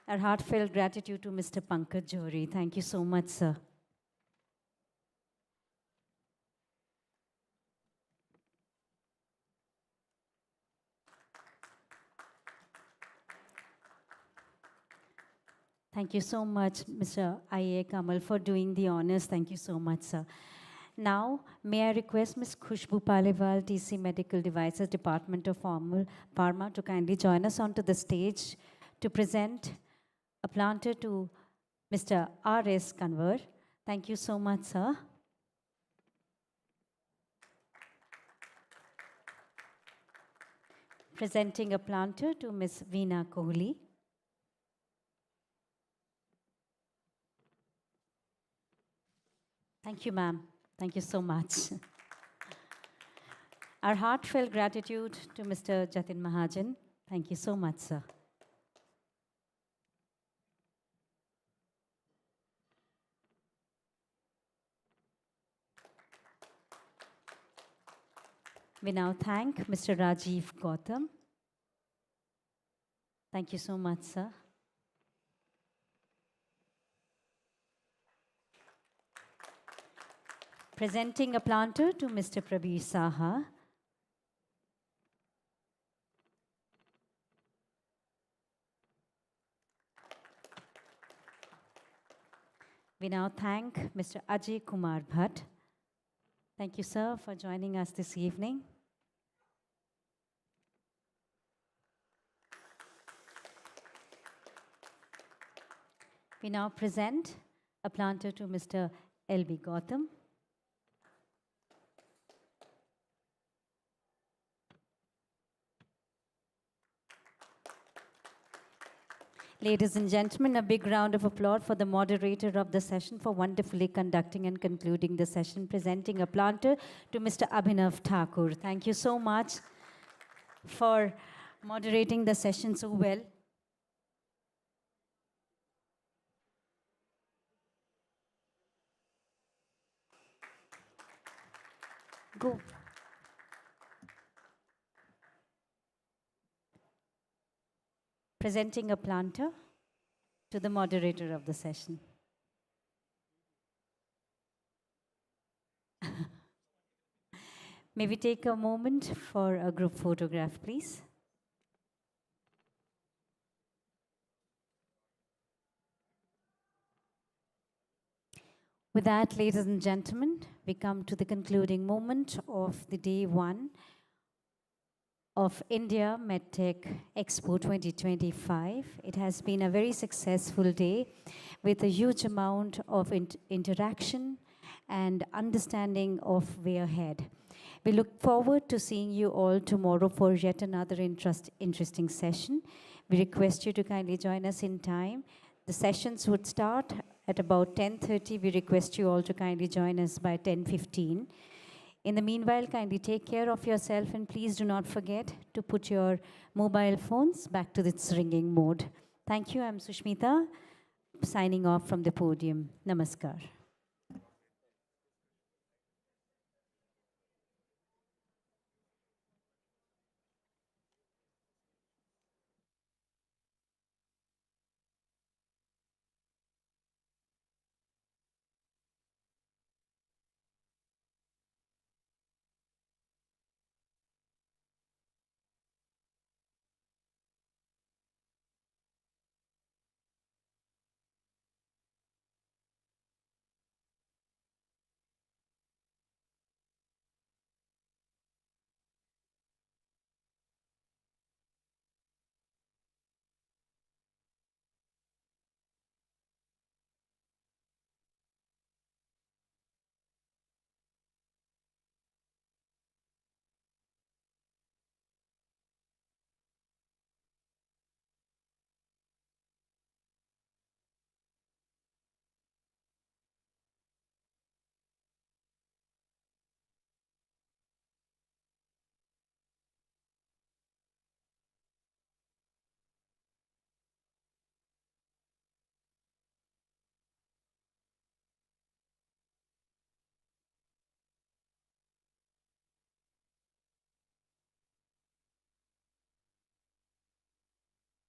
Our heartfelt gratitude to Mr. Pankaj Johri. Thank you so much, sir. Thank you so much, Mr. I.A. Kamal, for doing the honors. Thank you so much, sir. Now, may I request Ms. Khushbu Paliwal, TC Medical Devices, Department of Pharma, to kindly join us onto the stage to present a planter to Mr. R.S. Kanwar. Thank you so much, sir. Presenting a planter to Ms. Veena Kohli. Thank you, ma'am. Thank you so much. Our heartfelt gratitude to Mr. Jatin Mahajan. Thank you so much, sir. We now thank Mr. Rajiv Gautam. Thank you so much, sir. Presenting a planter to Mr. Prabir Saha. We now thank Mr. Ajay Kumar Bhatt. Thank you, sir, for joining us this evening. We now present a planter to Mr. L.B. Gautam. Ladies and gentlemen, a big round of applause for the moderator of the session for wonderfully conducting and concluding the session, presenting a planter to Mr. Abhinav Thakur. Thank you so much for moderating the session so well. Go. Presenting a planter to the moderator of the session. May we take a moment for a group photograph, please? With that, ladies and gentlemen, we come to the concluding moment of the day one of India MedTech Expo 2025. It has been a very successful day with a huge amount of interaction and understanding of way ahead. We look forward to seeing you all tomorrow for yet another interesting session. We request you to kindly join us in time. The sessions would start at about 10:30. We request you all to kindly join us by 10:15. In the meanwhile, kindly take care of yourself and please do not forget to put your mobile phones back to its ringing mode. Thank you. I'm Sushmita, signing off from the podium. Namaskar.